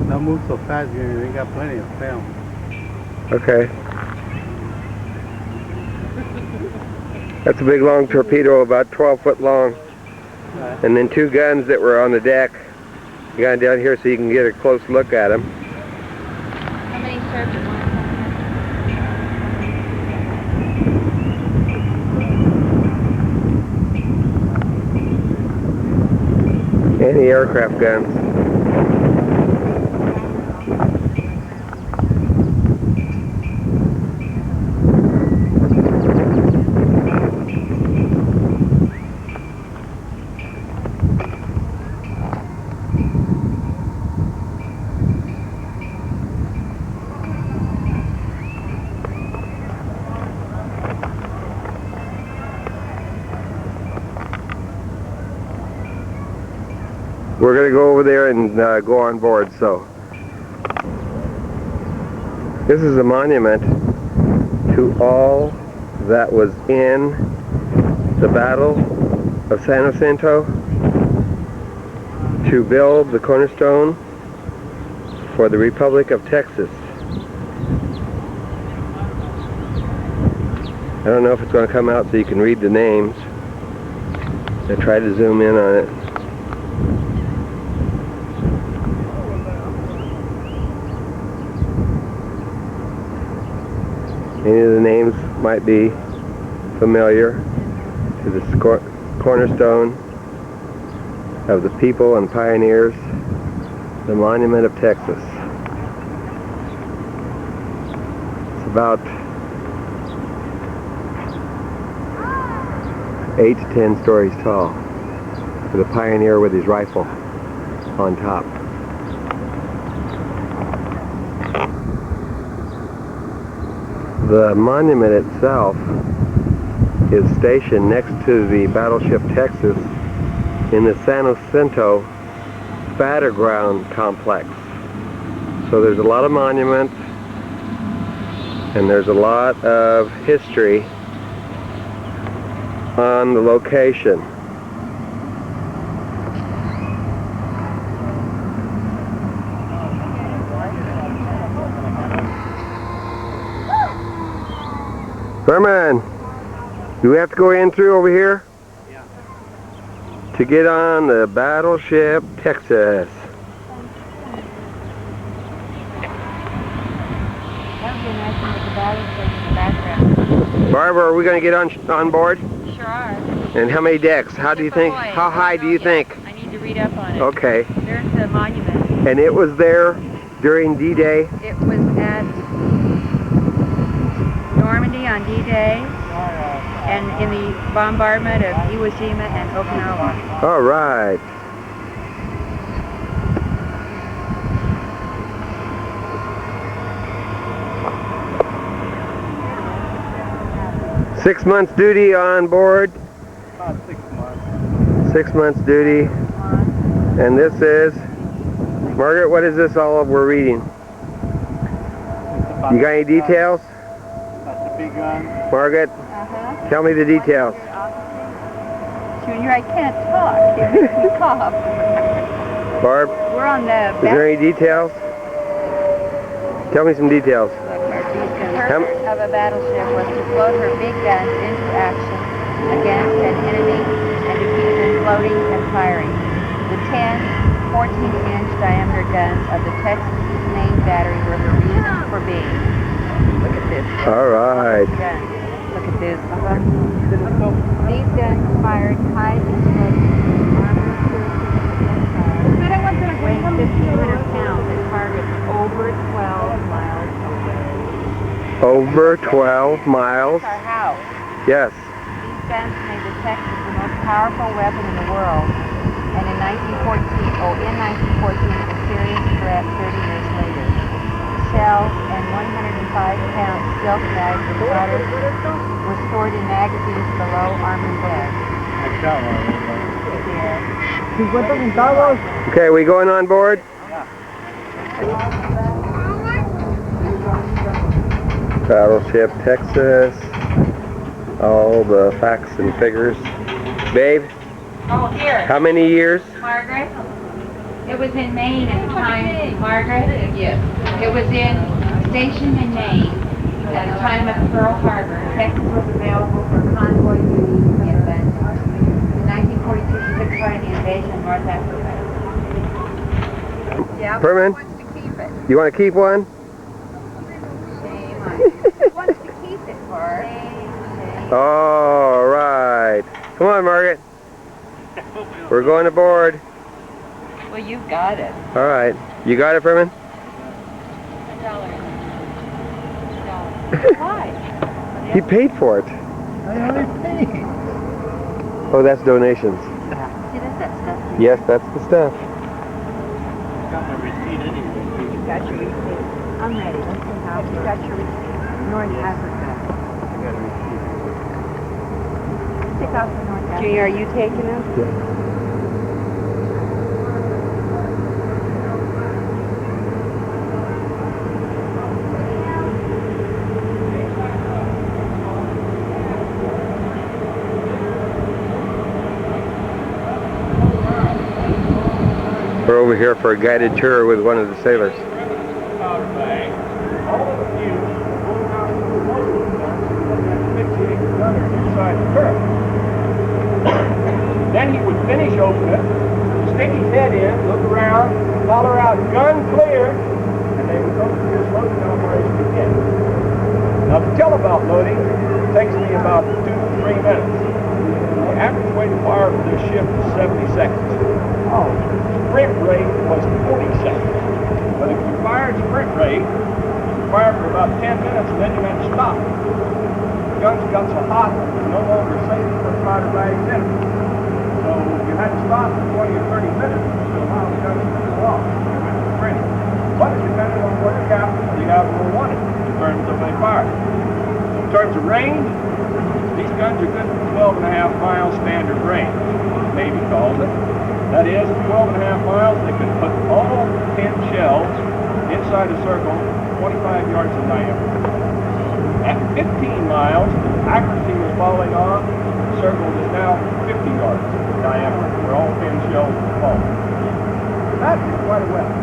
Don't move so fast, we got plenty of film. Okay. That's a big long torpedo, about 12 foot long. And then 2 guns that were on the deck. You got down here so you can get a close look at them. How many served at one time? Anti-aircraft guns. We're going to go over there and go on board, so. This is a monument to all that was in the Battle of San Jacinto to build the cornerstone for the Republic of Texas. I don't know if it's going to come out so you can read the names. I try to zoom in on it. Any of the names might be familiar to the cornerstone of the people and pioneers, the Monument of Texas. It's about 8 to 10 stories tall, with a pioneer with his rifle on top. The monument itself is stationed next to the battleship Texas in the San Jacinto Battleground Complex. So there's a lot of monuments and there's a lot of history on the location. Herman, do we have to go in through over here? Yeah. To get on the battleship Texas. That would be nice one with the battleship in the background. Barbara, are we going to get on board? Sure are. And how many decks? How do you think? How high do you think? I need to read up on it. Okay. There's the monument. And it was there during D-Day? It was at Normandy on D-Day and in the bombardment of Iwo Jima and Okinawa. All right. Six months duty on board. About 6 months. 6 months duty. And this is, Margaret, what is this all we're reading? You got any details? That's the big gun. Margaret, tell me the details. Junior, I can't talk. It makes me cough. Barb, We're on the is there any details? Tell me some details. The purpose of a battleship was to float her big guns into action against an enemy and to keep them floating and firing. The 10, 14-inch diameter guns of the Texas main battery were the reason for being. Look at this. All right. Guns. Look at this. These guns fired high explosive armor weighing 1,500 pounds and targets over 12 miles away. Over 12 miles? Our house. Yes. These guns made the Texas the most powerful weapon in the world. And in 1914, it was a serious threat 30 years later. Shells and 105-pound silk bags of powder were stored in magazines below armored beds. I shot one of them. Okay, we going on board? Battleship Texas. All the facts and figures. Babe, Oh, here, how many years? Margaret. It was in Maine at the time, Margaret. Yes. It was stationed in Maine. At the time of Pearl Harbor, Texas was available for convoy duty in the Atlantic. In 1942, she took part in the invasion of North Africa. Yeah, Herman? wants to keep it. You want to keep one? Shame on you. He wants to keep it, Bart. All right. Come on, Margaret. We're going aboard. Well, you got it. All right. You got it, Herman? Why? He paid for it. I only paid. Oh, that's donations. See, that's that stuff. Yes, that's the stuff. Got my receipt anyway. You got your receipt. I'm ready. Let's see how you got your receipt. North Africa. I got a receipt. Stick off for North Africa. Junior, are you taking them? We're over here for a guided tour with one of the sailors. Powder bag. All of the fuse going out to the motor gun, fixing the gunner inside the turret. Then he would finish opening it, stick his head in, look around, holler out, "Gun clear," and they would go through this loading operation again. Now the telebelt loading takes me about 2 to 3 minutes. The average weight of fire for this ship is 70 seconds. Sprint rate was 40 seconds. But if you fired sprint rate, you fired for about 10 minutes and then you had to stop. The guns got so hot, it was no longer safe to put powder bags in them. So you had to stop for 20 or 30 minutes to allow the guns to cool off. You went to sprinting. But it depended on where the captain or the admiral wanted in terms of they fired. In terms of range, these guns are good for 12.5 miles standard range, as the Navy calls it. That is, at 12.5 miles, they could put all 10 shells inside a circle 25 yards in diameter. At 15 miles, the accuracy was falling off. The circle is now 50 yards in diameter, where all 10 shells will fall. That is quite a weapon.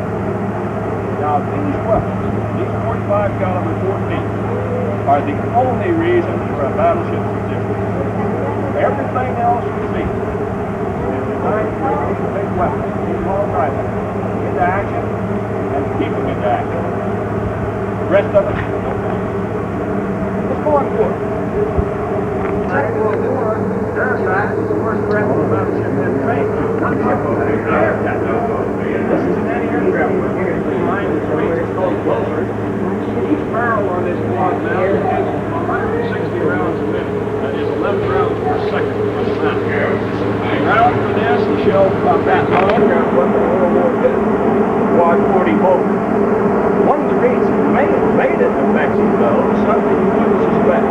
Now, these weapons, these 45 caliber 14, are the only reason for a battleship's existence. Everything else you see is designed to bring these big weapons, these long rifles, into action and keep them into action. The rest of it, let's go on board. Second World War, aircraft was the first breath of the battleship had trained. This is an anti-aircraft line that's range called closers. Each barrel on this quad now is 160 rounds a minute. That is 11 rounds per second. Round for this, the shell about that long. World War II, quad 40 motor. One of the reasons made it effective, though, is something you wouldn't suspect.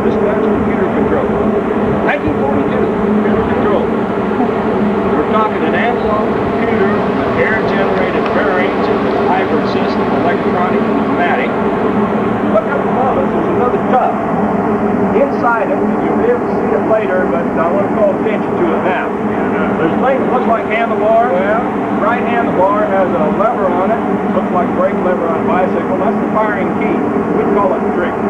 This gun's computer controlled. 1942, computer controlled. We're talking an analog computer, air-generated bearings, hybrid system, electronic and pneumatic. Look up above us, there's another tub. Inside it, and you'll be able to see it later, but I want to call attention to it now. There's a thing that looks like handlebar. Well, the right handlebar has a lever on it. Looks like brake lever on a bicycle. That's the firing key. We call it the trigger.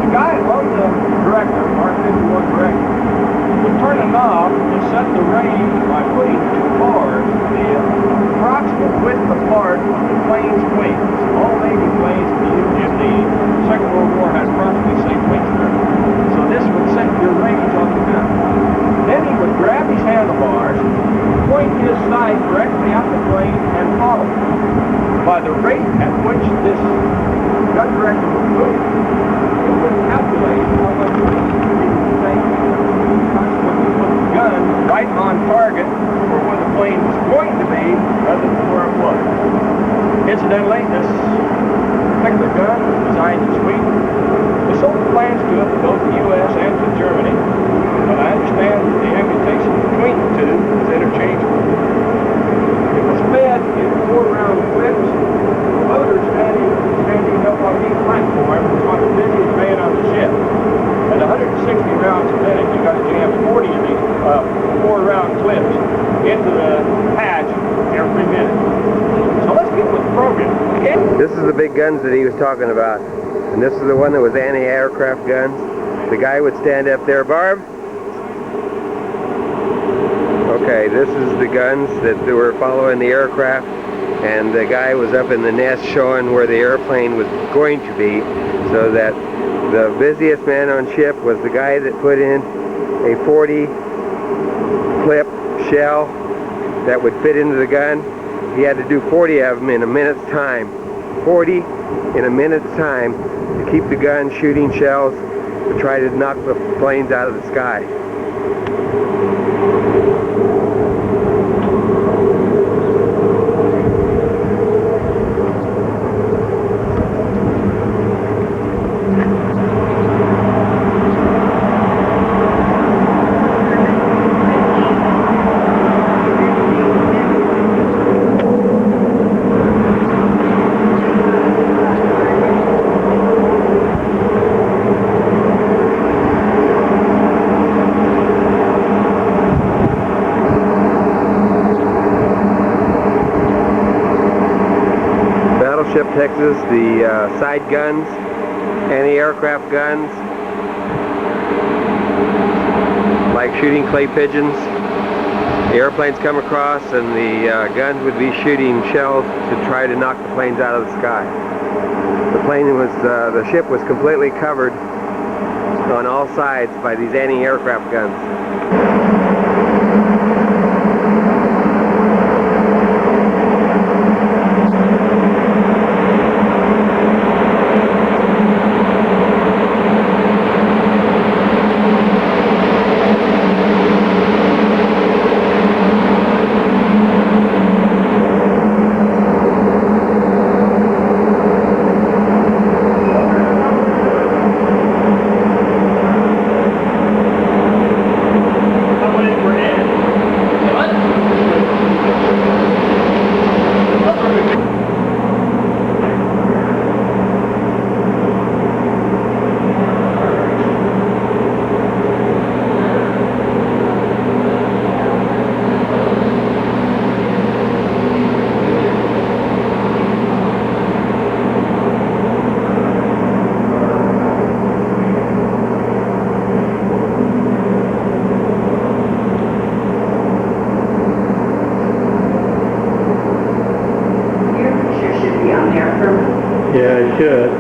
The guy on the director, Mark 51 director, would turn a knob and set the range by putting 2 bars, the approximate width apart of the plane's wings. All Navy planes in the Second World War has approximately 6 wings there. So this would set your range on the gun. Then he would grab his handlebars, point his sight directly at the plane, and follow. By the rate at which this gun director would move, it would calculate how much it would take. Consequently, put the gun right on target for where the plane was going to be, rather than where it was. Incidentally, this particular gun was designed in Sweden. They sold the plans to it to both the U.S. and to Germany, but I understand that the ammunition between the two is interchangeable. It was fed in 4-round clips, motors standing up on each platform, which was the busiest man on the ship. At 160 rounds a minute, you got to jam 40 of these 4-round clips into the hatch every minute. So let's get with the program. Okay? This is the big guns that he was talking about. And this is the one that was anti-aircraft guns. The guy would stand up there, Barb. Okay, this is the guns that were following the aircraft, and the guy was up in the nest showing where the airplane was going to be, so that the busiest man on ship was the guy that put in a 40 clip shell that would fit into the gun. He had to do 40 of them in a minute's time. 40 in a minute's time to keep the gun shooting shells to try to knock the planes out of the sky. Texas, the side guns, anti-aircraft guns, like shooting clay pigeons. The airplanes come across and the guns would be shooting shells to try to knock the planes out of the sky. The ship was completely covered on all sides by these anti-aircraft guns. Yeah, it should.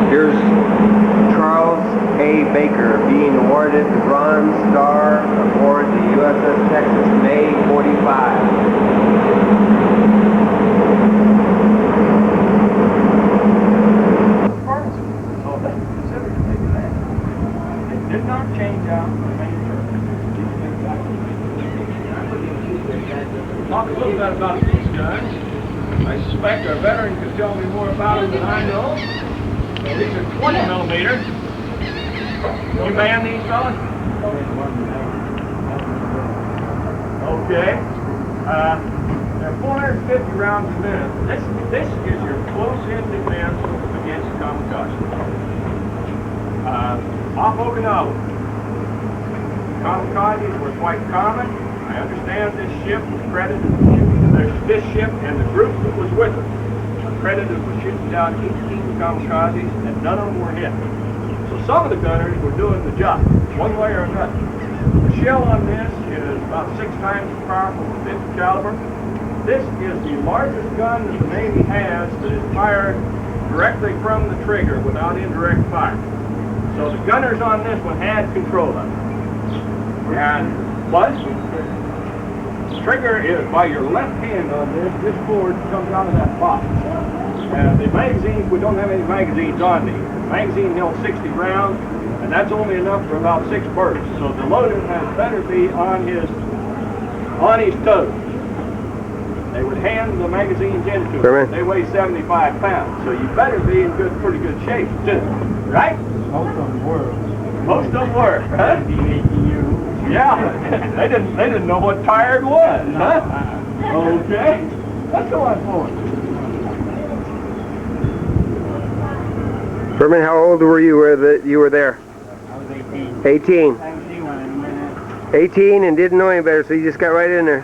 Here's Charles A. Baker being awarded the Bronze Star aboard the USS Texas, May 45. It did not change out the main turret. Talk a little bit about these guns. I suspect our veteran could tell me more about them than I know. So these are 20 millimeter. You man these fellas? Okay. They're 450 rounds a minute. This is your close-in defense against kamikaze. Off Okinawa, kamikazes were quite common. I understand this ship was credited with shooting, this ship and the group that was with it were credited with shooting down 18 kamikazes, and none of them were hit. So some of the gunners were doing the job, one way or another. The shell on this is about 6 times as powerful as 50 caliber. This is the largest gun that the Navy has that is fired directly from the trigger without indirect fire. So the gunners on this one had control of it. And what? The trigger is by your left hand on this. This cord comes out of that box. The magazines, we don't have any magazines on these. The magazine held 60 rounds, and that's only enough for about 6 bursts. So the loader has better be on his toes. They would hand the magazines into them. They weigh 75 pounds, so you better be in pretty good shape too, right? Most of them were. Most of them were, huh? 80 years. Yeah, they didn't know what tired was, huh? Okay, let's go on forward. Furman, how old were you you were there? I was 18. 18. I was 18 when I went in. 18 and didn't know any better, so you just got right in there.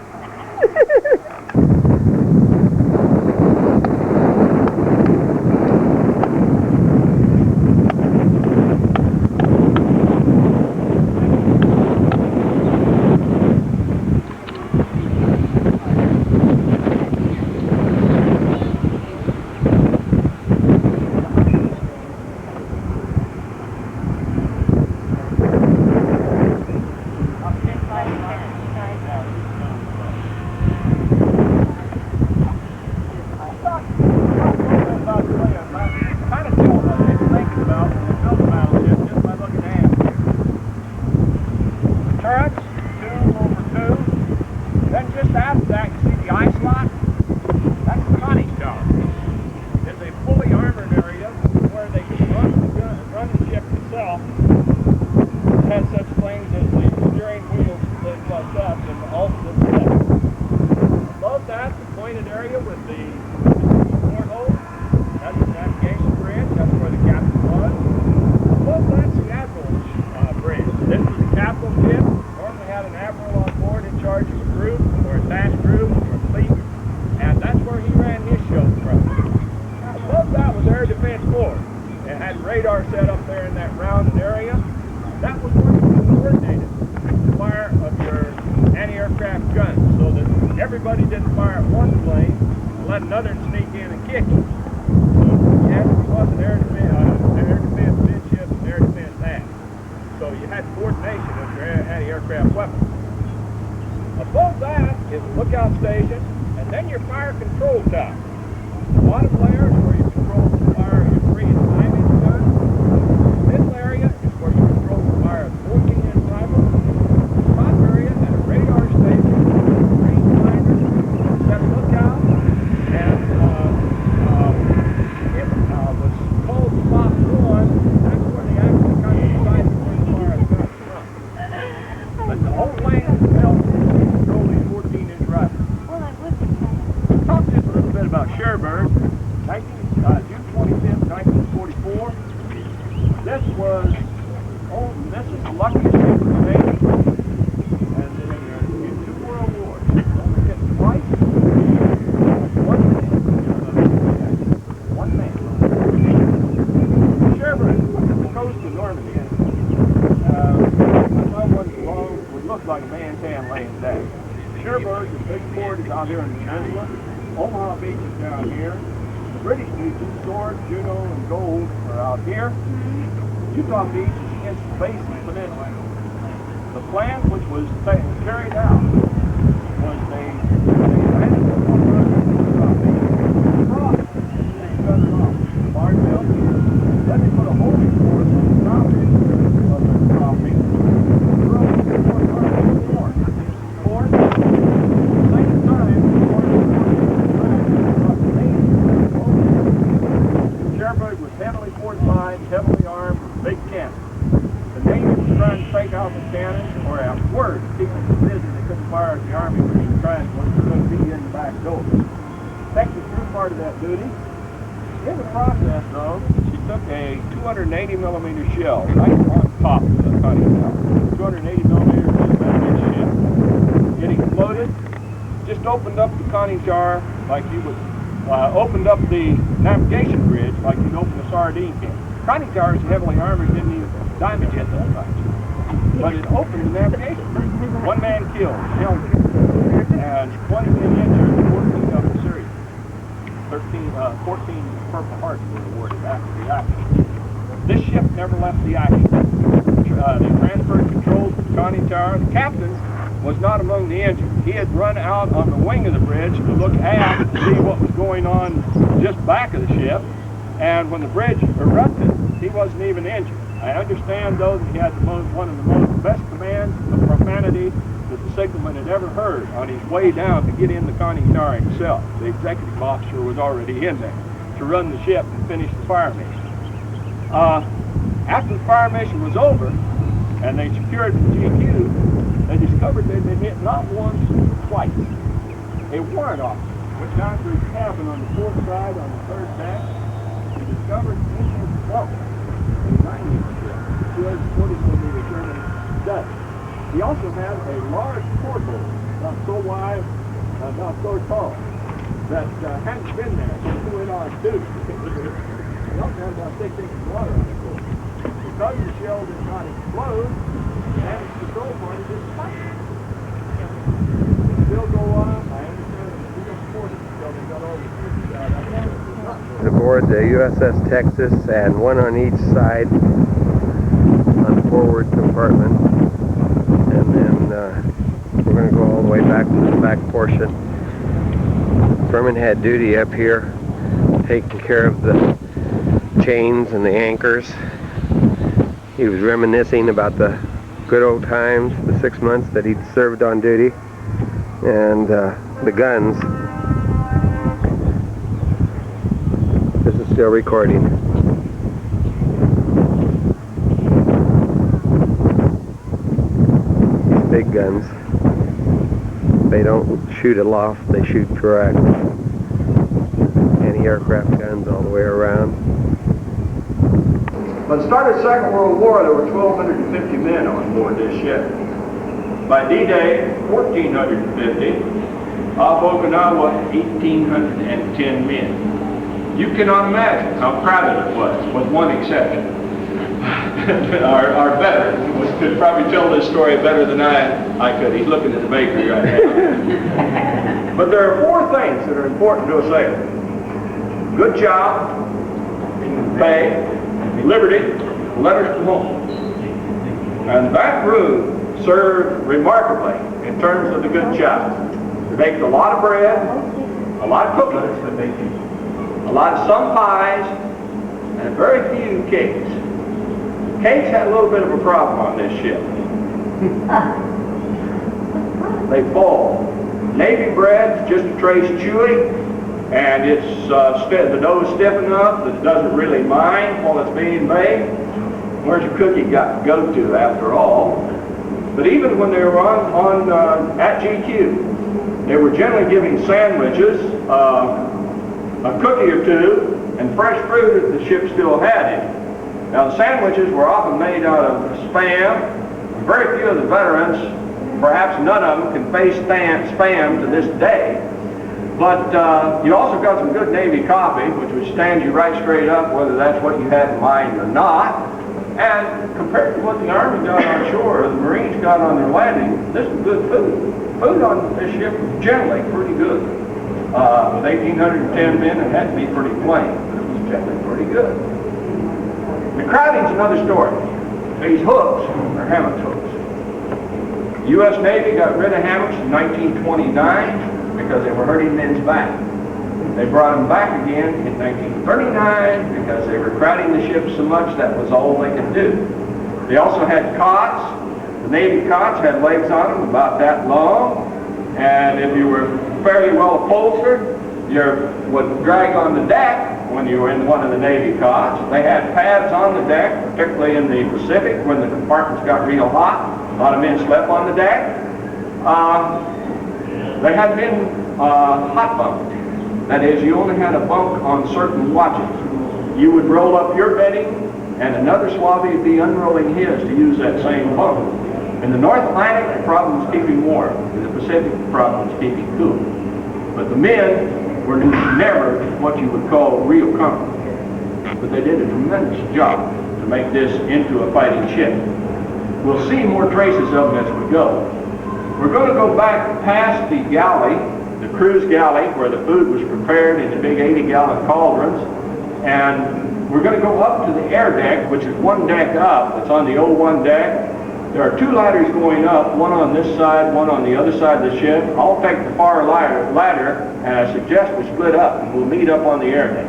In the process, though, she took a 280 millimeter shell right on top of the conning tower. 280 millimeter shell. It exploded. Just opened up the conning tower like you would opened up the navigation bridge like you'd open a sardine can. Conning towers heavily armored, didn't even damage it that much. But it opened the navigation bridge. One man killed, and 20 men injured, 14 of them serious. 14 Purple Hearts were awarded after the action. This ship never left the action. They transferred control to the conning tower. The captain was not among the injured. He had run out on the wing of the bridge to look aft to see what was going on just back of the ship. And when the bridge erupted, he wasn't even injured. I understand, though, that he had one of the best commands of profanity that the signalman had ever heard on his way down to get in the conning tower himself. The executive officer was already in there to run the ship and finish the fire mission. After the fire mission was over and they secured the GQ, they discovered they'd been hit not once, twice. A warrant officer went down to his cabin on the fourth side on the third deck and discovered in his bunk a 240 millimeter German Dutch. He also had a large porthole, not so wide, not so tall, that hadn't been there since he went on duty. He also had about 6 inches of water on the floor. Because the shell did not explode, and the control party just spiked. Still go on. I understand that we don't support it until they got all the pieces out. Aboard the USS Texas, and one on each side on the forward compartment. And then we're going to go all the way back to the back portion. Furman had duty up here, taking care of the chains and the anchors. He was reminiscing about the good old times, the 6 months that he'd served on duty, and the guns. This is still recording. These big guns, they don't shoot aloft, they shoot direct. Anti-aircraft guns all the way around. When it started the Second World War, there were 1,250 men on board this ship. By D-Day, 1,450. Off Okinawa, 1,810 men. You cannot imagine how crowded it was, with one exception. our veteran could probably tell this story better than I could. He's looking at the bakery right now. But there are 4 things that are important to a sailor. Good job, pay, liberty, letters from home. And that room served remarkably in terms of the good job. They baked a lot of bread, a lot of cookies, a lot of some pies, and very few cakes. Cakes had a little bit of a problem on this ship. They fall. Navy bread's just a trace chewy, and it's the dough's stiff enough that it doesn't really mind while it's being baked. Where's your cookie got to go to after all? But even when they were at GQ, they were generally giving sandwiches, a cookie or two, and fresh fruit if the ship still had it. Now the sandwiches were often made out of Spam. Very few of the veterans, perhaps none of them, can face Spam to this day. But you also got some good Navy coffee, which would stand you right straight up, whether that's what you had in mind or not. And compared to what the Army got on shore, or the Marines got on their landing, this was good food. Food on this ship was generally pretty good. With 1,810 men, it had to be pretty plain, but it was generally pretty good. The crowding's another story. These hooks are hammock hooks. The U.S. Navy got rid of hammocks in 1929 because they were hurting men's back. They brought them back again in 1939 because they were crowding the ship so much that was all they could do. They also had cots. The Navy cots had legs on them about that long, and if you were fairly well upholstered, you would drag on the deck when you were in one of the Navy cots. They had pads on the deck, particularly in the Pacific when the compartments got real hot. A lot of men slept on the deck. They had been hot bunked. That is, you only had a bunk on certain watches. You would roll up your bedding, and another Slavey would be unrolling his to use that same bunk. In the North Atlantic, the problem was keeping warm. In the Pacific, the problem was keeping cool. But the men were never what you would call real comfortable. But they did a tremendous job to make this into a fighting ship. We'll see more traces of them as we go. We're going to go back past the galley, the cruise galley, where the food was prepared in the big 80-gallon cauldrons, and we're going to go up to the air deck, which is one deck up. It's on the O1 deck. There are two ladders going up, one on this side, one on the other side of the ship. I'll take the far ladder, and I suggest we split up, and we'll meet up on the air deck.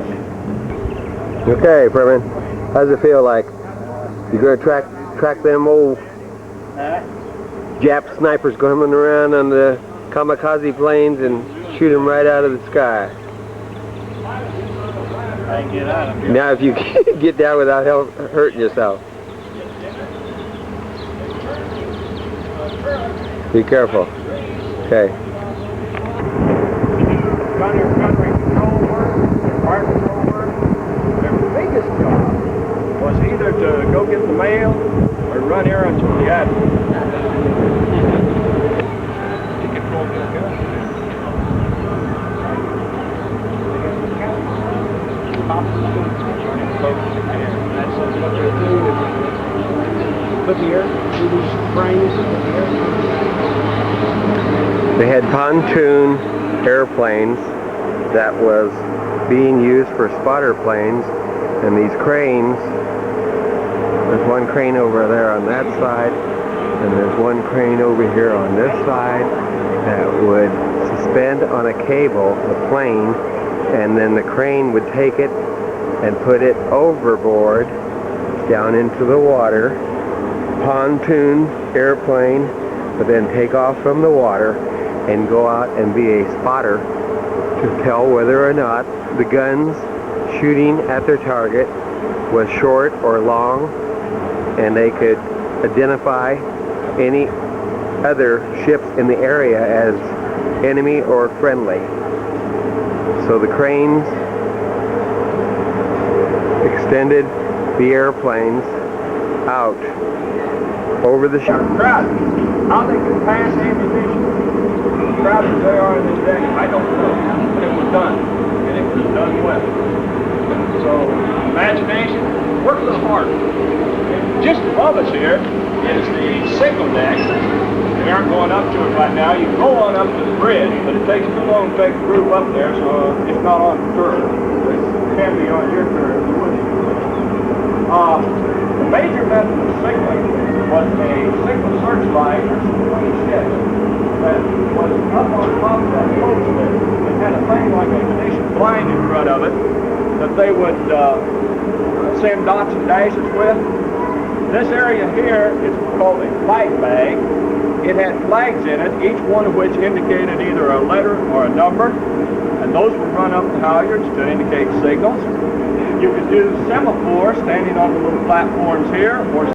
Okay, Furman, how does it feel like? You gonna track them old Jap snipers coming around on the kamikaze planes and shoot them right out of the sky? I can get out of here. Now if you get down without hurting yourself. Be careful. Okay. Gunnery control work, fire control work, their biggest job was either to go get the mail or run errands for the admiral. He controlled their gun. That's what they're doing. Put the air, do these frames in the air. They had pontoon airplanes that was being used for spotter planes, and these cranes, there's one crane over there on that side, and there's one crane over here on this side that would suspend on a cable the plane, and then the crane would take it and put it overboard down into the water. Pontoon airplane would then take off from the water and go out and be a spotter to tell whether or not the guns shooting at their target was short or long, and they could identify any other ships in the area as enemy or friendly. So the cranes extended the airplanes out over the ship. Crowded. How they could pass ammunition, crowded they are in this deck, I don't know. But it was done. And it was done well. So, imagination, work a little harder. Just above us here is the signal deck. We aren't going up to it right now. You can go on up to the bridge, but it takes too long to take the group up there, so it's not on the turret. It can be on your turret. The major method of signaling was a signal searchlight between ships that was up on top of that float stick. It had a thing like a Venetian blind in front of it that they would send dots and dashes with. This area here is called a flag bag. It had flags in it, each one of which indicated either a letter or a number, and those would run up the halyards to indicate signals. You could do semaphore standing on the little platforms here, or